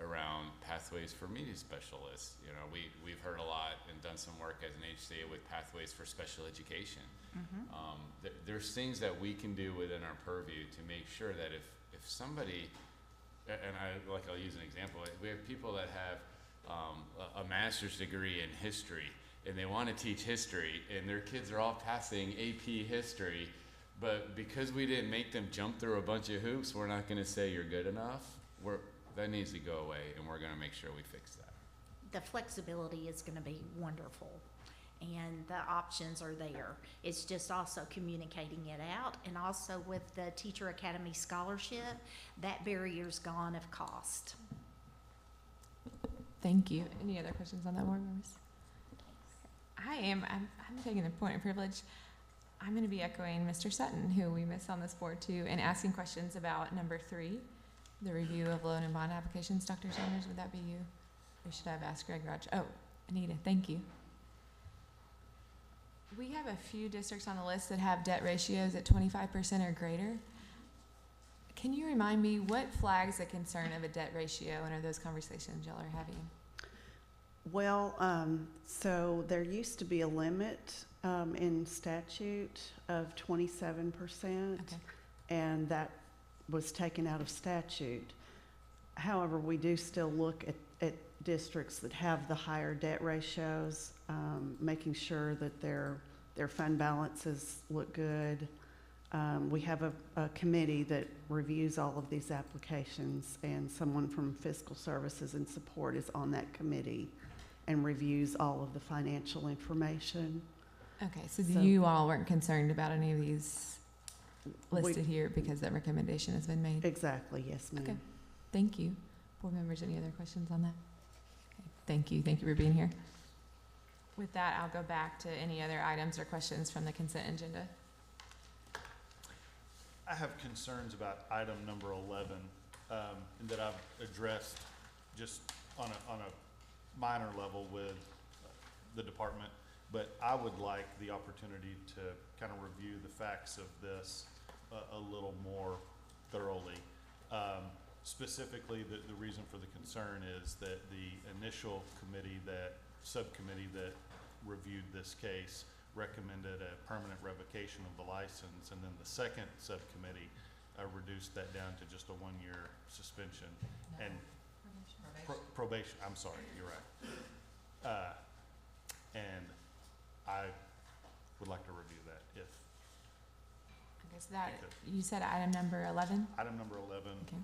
around pathways for media specialists. You know, we've heard a lot and done some work as an HCA with pathways for special education. There's things that we can do within our purview to make sure that if somebody, and I'll use an example, we have people that have a master's degree in history and they want to teach history and their kids are all passing AP history, but because we didn't make them jump through a bunch of hoops, we're not going to say you're good enough. That needs to go away, and we're going to make sure we fix that. The flexibility is going to be wonderful, and the options are there. It's just also communicating it out, and also with the Teacher Academy Scholarship, that barrier's gone of cost. Thank you. Any other questions on that, board members? I'm taking the point of privilege. I'm going to be echoing Mr. Sutton, who we miss on this board too, and asking questions about number 3, the review of loan and bond applications. Dr. Sanders, would that be you? We should have asked Greg Rogers. Oh, Anita, thank you. We have a few districts on the list that have debt ratios at 25% or greater. Can you remind me what flags a concern of a debt ratio, and are those conversations y'all are having? Well, so there used to be a limit in statute of 27%, Okay. and that was taken out of statute. However, we do still look at districts that have the higher debt ratios, making sure that their fund balances look good. We have a committee that reviews all of these applications, and someone from Fiscal Services and Support is on that committee and reviews all of the financial information. Okay, so you all weren't concerned about any of these listed here because that recommendation has been made? Exactly, yes, ma'am. Okay, thank you. Board members, any other questions on that? Okay, thank you for being here. With that, I'll go back to any other items or questions from the consent agenda. I have concerns about item number 11, that I've addressed just on a minor level with the department, but I would like the opportunity to kind of review the facts of this a little more thoroughly. Specifically, the reason for the concern is that the initial subcommittee that reviewed this case recommended a permanent revocation of the license, and then the second subcommittee reduced that down to just a 1-year suspension. And probation, I'm sorry, you're right. And I would like to review that if. Okay, so that, you said item number 11? Item number 11, Okay.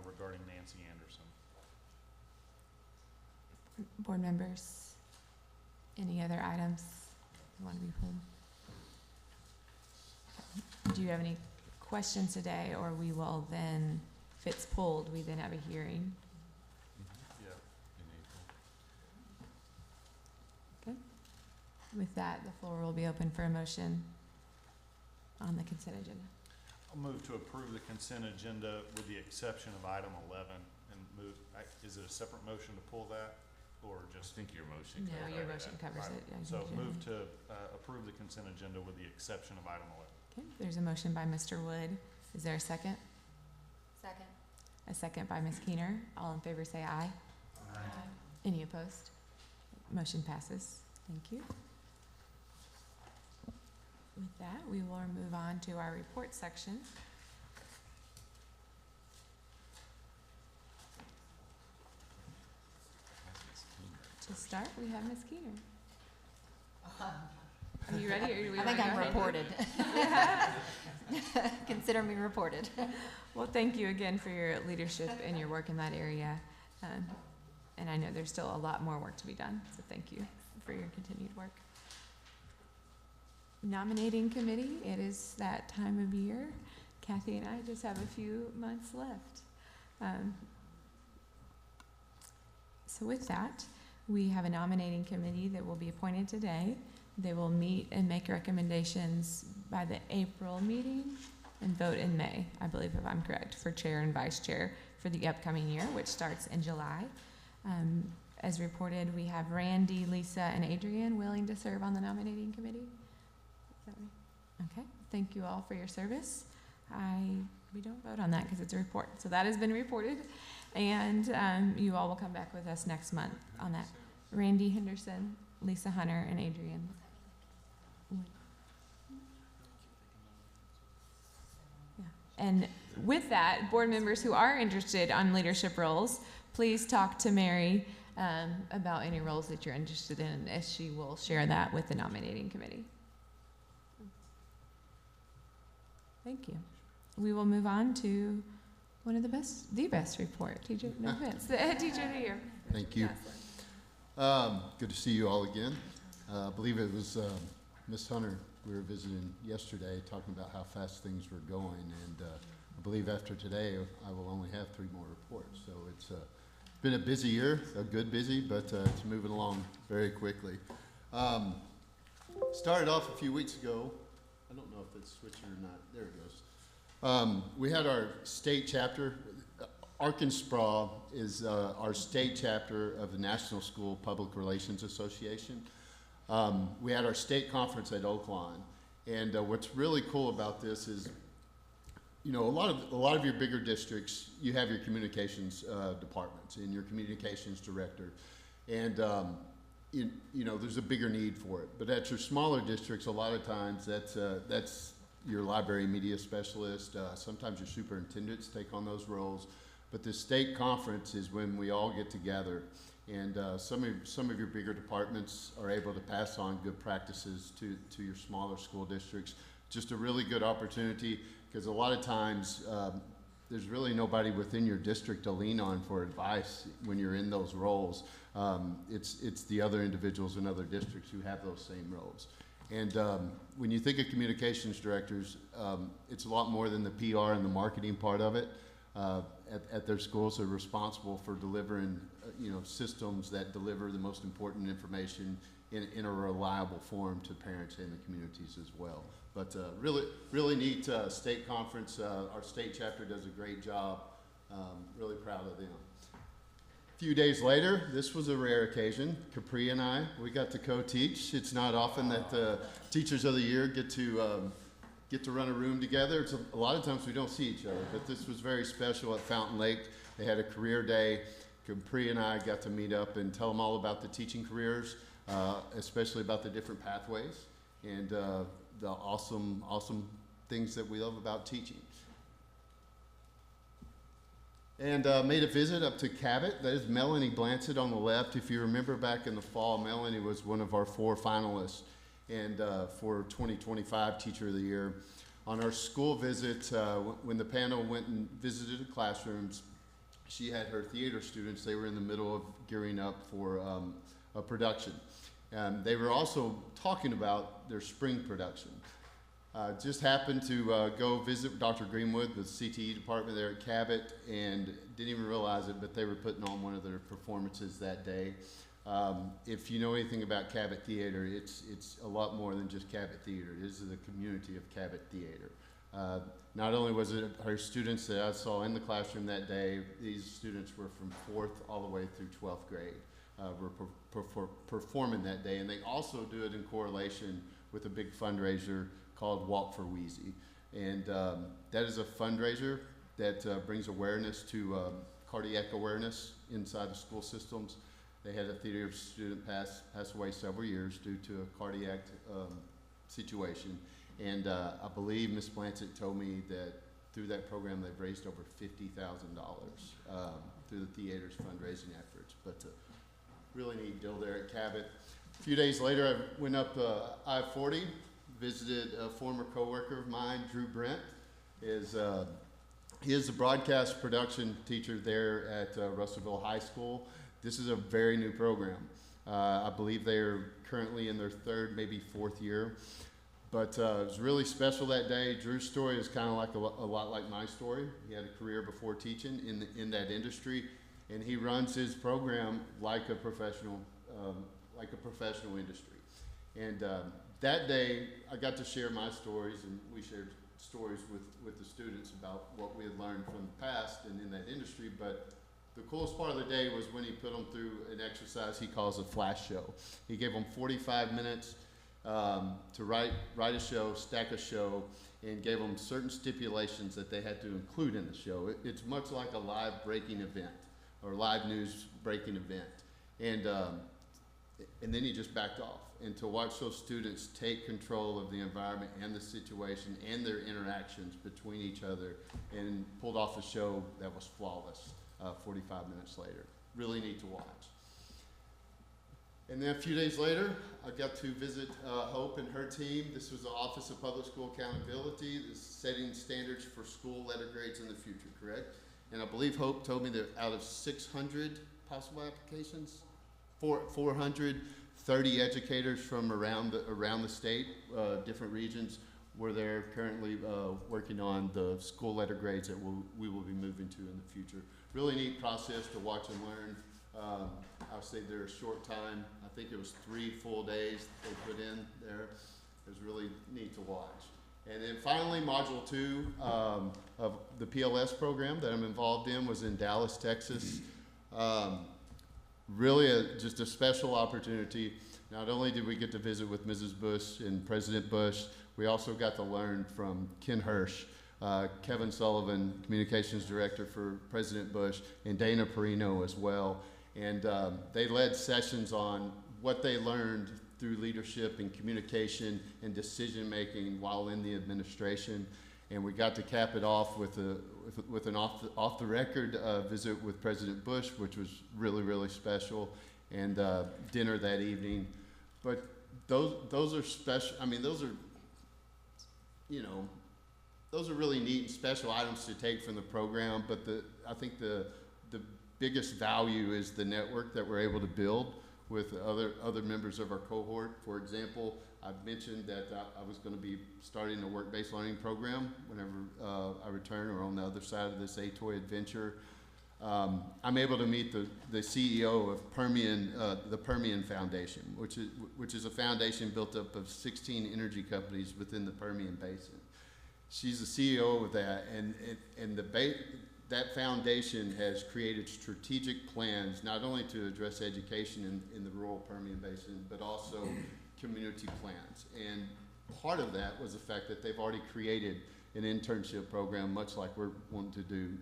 Regarding Nancy Anderson. Board members, any other items you want to be pulled? Do you have any questions today, or we will then, if it's pulled, we then have a hearing? Yeah. Okay. With that, the floor will be open for a motion on the consent agenda. I'll move to approve the consent agenda with the exception of item 11 and move, is it a separate motion to pull that or just? I think your motion. No, your motion covers it. Yeah, So you move do. to approve the consent agenda with the exception of item 11. Okay, there's a motion by Mr. Wood. Is there a second? Second. A second by Ms. Keener. All in favor say aye. Aye. Any opposed? Motion passes. Thank you. With that, we will move on to our report section. To start, we have Ms. Keener. Are you ready, or do we I think wanna I'm go ahead? reported. Consider me reported. Well, thank you again for your leadership and your work in that area. And I know there's still a lot more work to be done, so thank you for your continued work. Nominating committee, it is that time of year. Kathy and I just have a few months left. So with that, we have a nominating committee that will be appointed today. They will meet and make recommendations by the April meeting and vote in May, I believe, if I'm correct, for chair and vice chair for the upcoming year, which starts in July. As reported, we have Randy, Lisa, and Adrian willing to serve on the nominating committee. Is that right? Okay, thank you all for your service. We don't vote on that because it's a report. So that has been reported, and you all will come back with us next month on that. Randy Henderson, Lisa Hunter, and Adrian. Yeah. And with that, board members who are interested on leadership roles, please talk to Mary about any roles that you're interested in, as she will share that with the nominating committee. Thank you. We will move on to one of the best report, teacher, no offense, the head teacher of the year. Thank you. Good to see you all again. I believe it was Ms. Hunter we were visiting yesterday, talking about how fast things were going, and I believe after today I will only have 3 more reports. So it's been a busy year, a good busy, but it's moving along very quickly. Started off a few weeks ago. I don't know if it's switching or not. There it goes. We had our state chapter. Arkansas is our state chapter of the National School Public Relations Association. We had our state conference at Oaklawn, and what's really cool about this is, you know, a lot of your bigger districts, you have your communications departments and your communications director, and you know, there's a bigger need for it. But at your smaller districts, a lot of times that's your library media specialist. Sometimes your superintendents take on those roles. But the state conference is when we all get together, and some of your bigger departments are able to pass on good practices to your smaller school districts. Just a really good opportunity, because a lot of times there's really nobody within your district to lean on for advice when you're in those roles. It's the other individuals in other districts who have those same roles. And when you think of communications directors, it's a lot more than the PR and the marketing part of it. At their schools, they're responsible for delivering, you know, systems that deliver the most important information in a reliable form to parents and the communities as well. But really neat state conference. Our state chapter does a great job. Really proud of them. A few days later, this was a rare occasion. Capri and I, we got to co-teach. It's not often that Teachers of the Year get to run a room together. A lot of times we don't see each other, but this was very special at Fountain Lake. They had a career day. Capri and I got to meet up and tell them all about the teaching careers, especially about the different pathways and the awesome things that we love about teaching. And made a visit up to Cabot. That is Melanie Blanchett on the left. If you remember back in the fall, Melanie was one of our 4 finalists and for 2025 Teacher of the Year. On our school visit, when the panel went and visited the classrooms, she had her theater students. They were in the middle of gearing up for a production. They were also talking about their spring production. Just happened to go visit Dr. Greenwood, the CTE department there at Cabot, and didn't even realize it, but they were putting on one of their performances that day. If you know anything about Cabot Theater, it's a lot more than just Cabot Theater. It is the community of Cabot Theater. Not only was it our students that I saw in the classroom that day, these students were from 4th all the way through 12th grade, were performing that day. And they also do it in correlation with a big fundraiser called Walk for Wheezy. And that is a fundraiser that brings awareness to cardiac awareness inside the school systems. They had a theater student pass away several years due to a cardiac situation. And I believe Ms. Blanchett told me that through that program they've raised over $50,000 through the theater's fundraising efforts. But really neat deal there at Cabot. A few days later I went up I-40, visited a former coworker of mine, Drew Brent. He is a broadcast production teacher there at Russellville High School. This is a very new program. I believe they are currently in their 3rd, maybe 4th year. But it was really special that day. Drew's story is kind of like a lot like my story. He had a career before teaching in that industry, and he runs his program like a professional industry. And that day, I got to share my stories, and we shared stories with the students about what we had learned from the past and in that industry. But the coolest part of the day was when he put them through an exercise he calls a flash show. He gave them 45 minutes to write a show, stack a show, and gave them certain stipulations that they had to include in the show. It's much like a live breaking event or live news breaking event. And then he just backed off. And to watch those students take control of the environment and the situation and their interactions between each other and pulled off a show that was flawless 45 minutes later. Really neat to watch. And then a few days later, I got to visit Hope and her team. This was the Office of Public School Accountability, this setting standards for school letter grades in the future, correct? And I believe Hope told me that out of 600 possible applications, 430 educators from around the state, different regions, were there currently working on the school letter grades that we will be moving to in the future. Really neat process to watch and learn. I stayed there a short time. I think it was 3 full days they put in there. It was really neat to watch. And then finally, Module 2 of the PLS program that I'm involved in was in Dallas, Texas. Really just a special opportunity. Not only did we get to visit with Mrs. Bush and President Bush, we also got to learn from Ken Hirsch, Kevin Sullivan, Communications Director for President Bush, and Dana Perino as well. And they led sessions on what they learned through leadership and communication and decision-making while in the administration. And we got to cap it off with an off-the-record visit with President Bush, which was really, really special, and dinner that evening. But those are special. I mean, those are, you know, those are really neat and special items to take from the program. But I think the biggest value is the network that we're able to build with other members of our cohort. For example, I've mentioned that I was going to be starting a work-based learning program whenever I return, or on the other side of this ATOY adventure. I'm able to meet the CEO of the Permian Foundation, which is a foundation built up of 16 energy companies within the Permian Basin. She's the CEO of that, and that foundation has created strategic plans not only to address education in the rural Permian Basin, but also community plans. And part of that was the fact that they've already created an internship program, much like we're wanting to do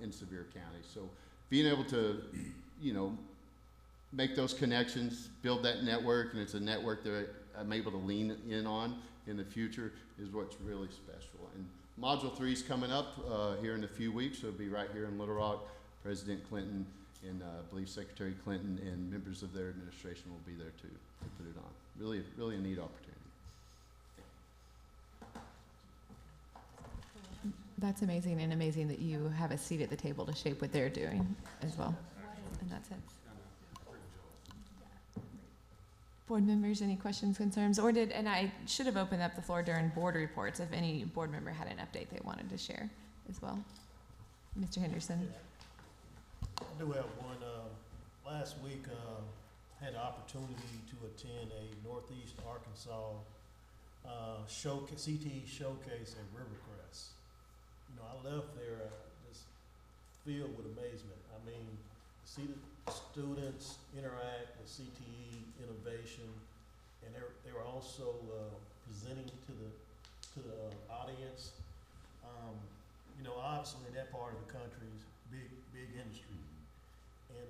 in Sevier County. So being able to, you know, make those connections, build that network, and it's a network that I'm able to lean in on in the future, is what's really special. And Module 3 is coming up here in a few weeks. So it'll be right here in Little Rock. President Clinton and I believe Secretary Clinton and members of their administration will be there too to put it on. Really, really a neat opportunity. That's amazing, and amazing that you have a seat at the table to shape what they're doing as well. And that's it. Board members, any questions, concerns? And I should have opened up the floor during board reports if any board member had an update they wanted to share as well. Mr. Henderson. I do have one. Last week, had the opportunity to attend a Northeast Arkansas CTE showcase at Rivercrest. You know, I left there just filled with amazement. I mean, to see the students interact with CTE innovation, and they were also presenting to the audience. You know, obviously in that part of the country is big industry, and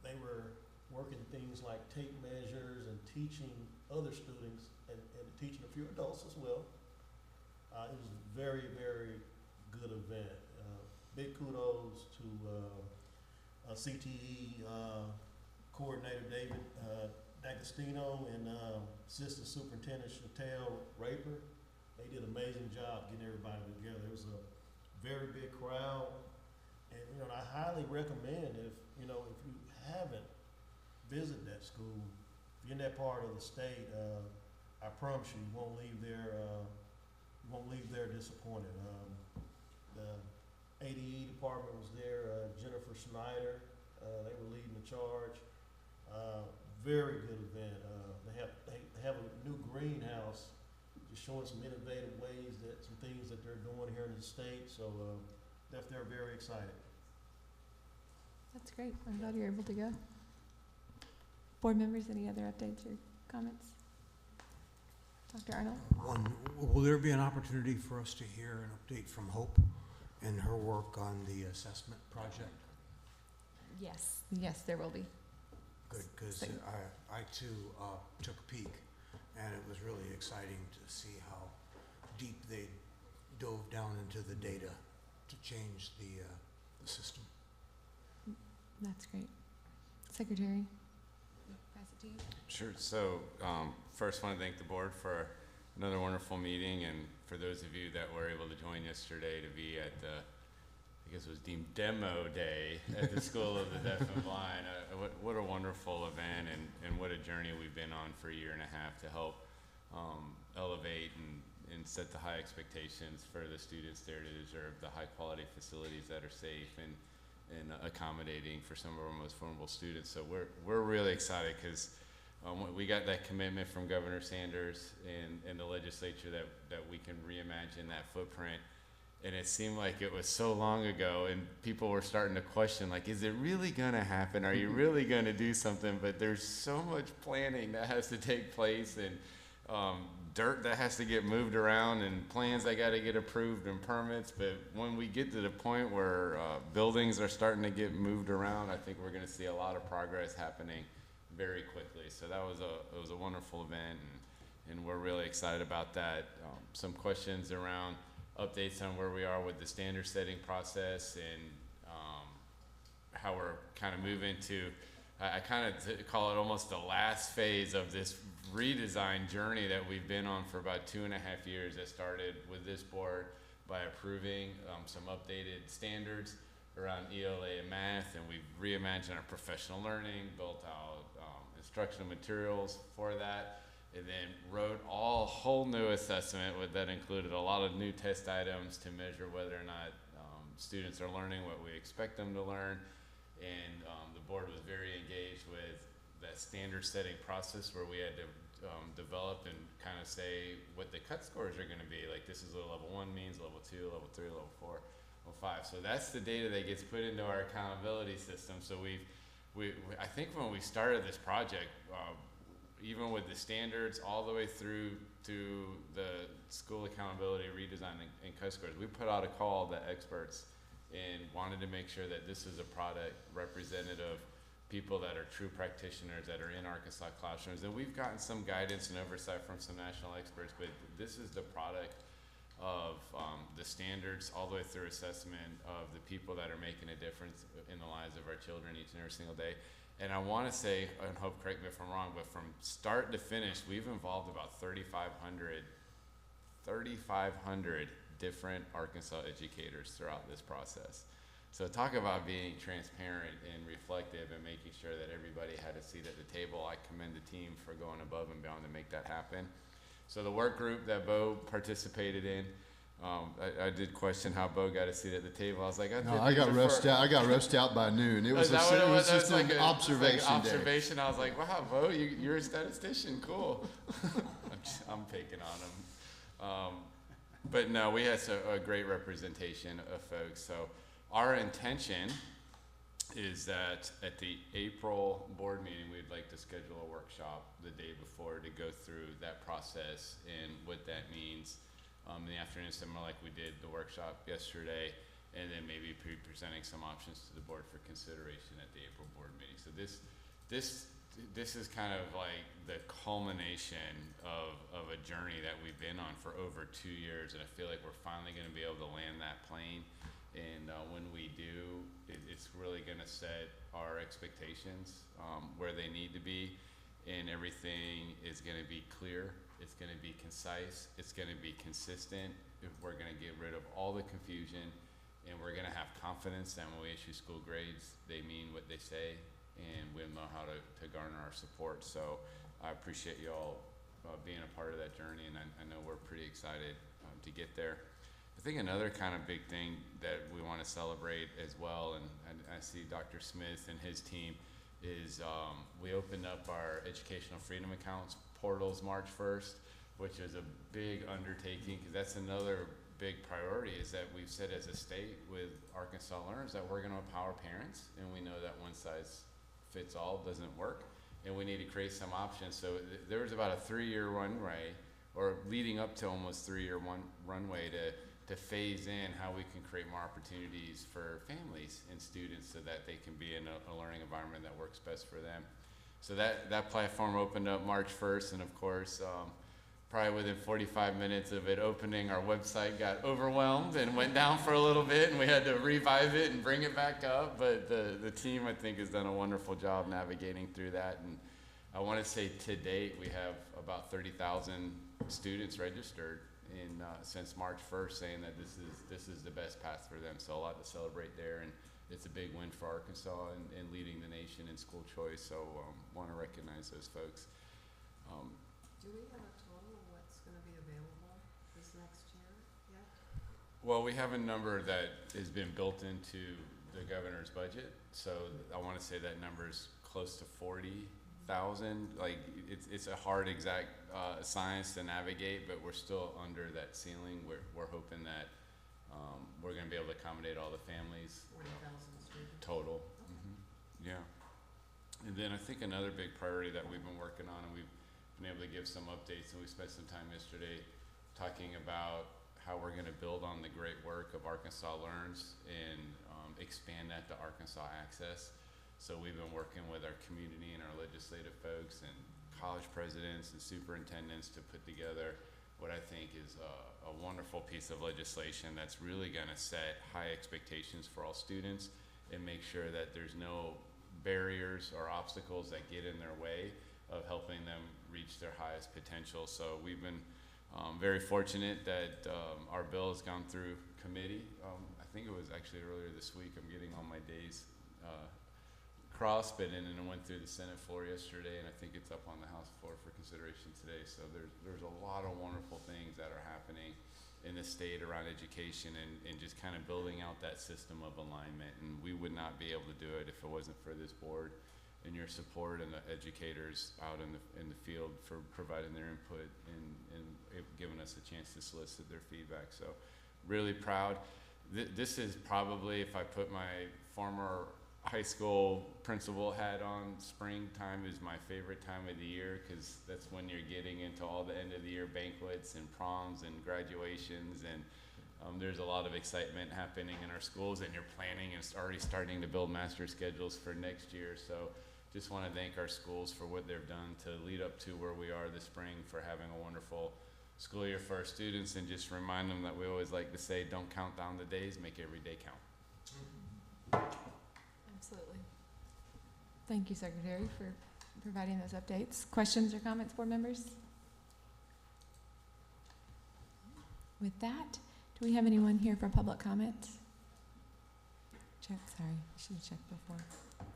they were working things like tape measures and teaching other students and teaching a few adults as well. It was a very, very good event. Big kudos to CTE coordinator David D'Agostino and Assistant Superintendent Chantel Raper. They did an amazing job getting everybody together. It was a very big crowd, and you know, I highly recommend if you haven't visited that school, if you're in that part of the state, I promise you, you won't leave there disappointed. The ADE department was there. Jennifer Snyder, they were leading the charge. Very good event. They have a new greenhouse, just showing some innovative ways some things that they're doing here in the state. So they're very excited. That's great. I'm glad you're able to go. Board members, any other updates or comments? Dr. Arnold? Will there be an opportunity for us to hear an update from Hope and her work on the assessment project? Yes. Yes, there will be. Good, because I too took a peek, and it was really exciting to see how deep they dove down into the data to change the system. That's great. Secretary, pass it to you. Sure. So first, want to thank the board for another wonderful meeting, and for those of you that were able to join yesterday to be at the, I guess it was deemed Demo Day at the School of the Deaf and Blind. What a wonderful event, and what a journey we've been on for a year and a half to help elevate and set the high expectations for the students there to deserve the high quality facilities that are safe and accommodating for some of our most vulnerable students. So we're really excited because we got that commitment from Governor Sanders and the legislature that we can reimagine that footprint. And it seemed like it was so long ago, and people were starting to question, like, is it really gonna happen? Are you really gonna do something? But there's so much planning that has to take place, and dirt that has to get moved around, and plans that gotta get approved, and permits. But when we get to the point where buildings are starting to get moved around, I think we're gonna see a lot of progress happening very quickly. So that was it was a wonderful event, and we're really excited about that. Some questions around updates on where we are with the standard setting process, and how we're kind of moving to, I kind of call it almost the last phase of this redesign journey that we've been on for about 2.5 years. That started with this board by approving some updated standards around ELA and math, and we've reimagined our professional learning, built out instructional materials for that, and then wrote a whole new assessment that included a lot of new test items to measure whether or not students are learning what we expect them to learn. And the board was very engaged with that standard setting process, where we had to develop and kind of say what the cut scores are going to be. Like, this is what level 1 means, level 2, level 3, level 4, level 5. So that's the data that gets put into our accountability system. So I think when we started this project, even with the standards all the way through to the school accountability redesign and cut scores, we put out a call to experts and wanted to make sure that this is a product representative of people that are true practitioners that are in Arkansas classrooms. And we've gotten some guidance and oversight from some national experts, but this is the product of the standards all the way through assessment of the people that are making a difference in the lives of our children each and every single day. And I want to say, and Hope, correct me if I'm wrong, but from start to finish, we've involved about 3,500 different Arkansas educators throughout this process. So talk about being transparent and reflective and making sure that everybody had a seat at the table. I commend the team for going above and beyond to make that happen. So the work group that Bo participated in, I did question how Bo got a seat at the table. I was like, I got rushed out by noon. It was just an observation day. I was like, wow, Bo, you're a statistician. Cool. I'm picking on him. But no, we had a great representation of folks. So our intention is that at the April board meeting, we'd like to schedule a workshop the day before to go through that process and what that means. In the afternoon, similar like we did the workshop yesterday, and then maybe presenting some options to the board for consideration at the April board meeting. So this is kind of like the culmination of a journey that we've been on for over 2 years, and I feel like we're finally going to be able to land that plane. And when we do, it's really going to set our expectations where they need to be, and everything is going to be clear. It's going to be concise. It's going to be consistent. We're going to get rid of all the confusion, and we're going to have confidence that when we issue school grades, they mean what they say, and we'll know how to garner our support. So I appreciate you all being a part of that journey, and I know we're pretty excited to get there. I think another kind of big thing that we want to celebrate as well, and I see Dr. Smith and his team, is we opened up our Educational Freedom Accounts portals March 1st, which is a big undertaking, because that's another big priority, is that we've said as a state with Arkansas Learners that we're going to empower parents, and we know that one size fits all doesn't work, and we need to create some options. So there was about a 3-year runway, or leading up to almost 3-year runway to phase in how we can create more opportunities for families and students so that they can be in a learning environment that works best for them. So that platform opened up March 1st, and of course, probably within 45 minutes of it opening, our website got overwhelmed and went down for a little bit, and we had to revive it and bring it back up. But the team, I think, has done a wonderful job navigating through that. And I want to say to date, we have about 30,000 students registered since March 1st, saying that this is the best path for them. So a lot to celebrate there, and it's a big win for Arkansas and leading the nation in school choice. So want to recognize those folks. Do we have a total of what's going to be available this next year yet? Well, we have a number that has been built into the governor's budget. So I want to say that number is close to 40 Like, it's a hard exact science to navigate, but we're still under that ceiling. We're hoping that we're going to be able to accommodate all the families. 40,000 students. Total. Yeah. And then I think another big priority that we've been working on, and we've been able to give some updates, and we spent some time yesterday talking about how we're going to build on the great work of Arkansas Learns and expand that to Arkansas Access. So we've been working with our community and our legislative folks and college presidents and superintendents to put together what I think is a wonderful piece of legislation that's really going to set high expectations for all students and make sure that there's no barriers or obstacles that get in their way of helping them reach their highest potential. So we've been very fortunate that our bill has gone through committee. I think it was actually earlier this week. I'm getting all my days crossed, but and then it went through the Senate floor yesterday, and I think it's up on the House floor for consideration today. So there's a lot of wonderful things that are happening in the state around education and just kind of building out that system of alignment. And we would not be able to do it if it wasn't for this board and your support and the educators out in the field for providing their input and giving us a chance to solicit their feedback. So really proud. This is probably, if I put my former high school principal hat on, springtime is my favorite time of the year because that's when you're getting into all the end of the year banquets and proms and graduations, and there's a lot of excitement happening in our schools, and you're planning and already starting to build master schedules for next year. So just want to thank our schools for what they've done to lead up to where we are this spring, for having a wonderful school year for our students, and just remind them that we always like to say, don't count down the days, make every day count. Absolutely. Thank you, Secretary, for providing those updates. Questions or comments, board members? With that, do we have anyone here for public comment? Check, sorry, I should have checked before.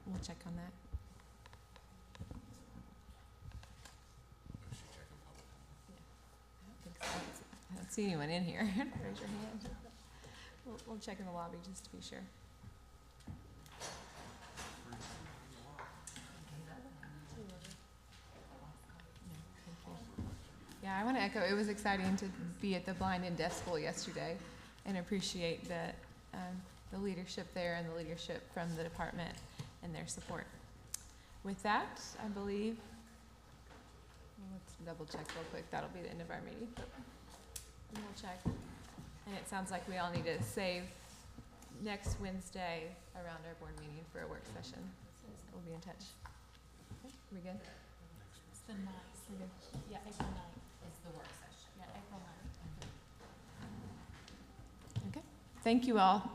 We'll check on that. I don't think so. I don't see anyone in here. Raise your hand. We'll check in the lobby just to be sure. Yeah, I want to echo, it was exciting to be at the Blind and Deaf School yesterday and appreciate the leadership there and the leadership from the department and their support. With that, I believe, well, let's double check real quick. That'll be the end of our meeting. But we'll check. And it sounds like we all need to save next Wednesday around our board meeting for a work session. We'll be in touch. Okay, are we good? It's the 9th. We're good. Yeah, April 9th. Is the work session. Yeah, April 9th. Okay. Thank you all.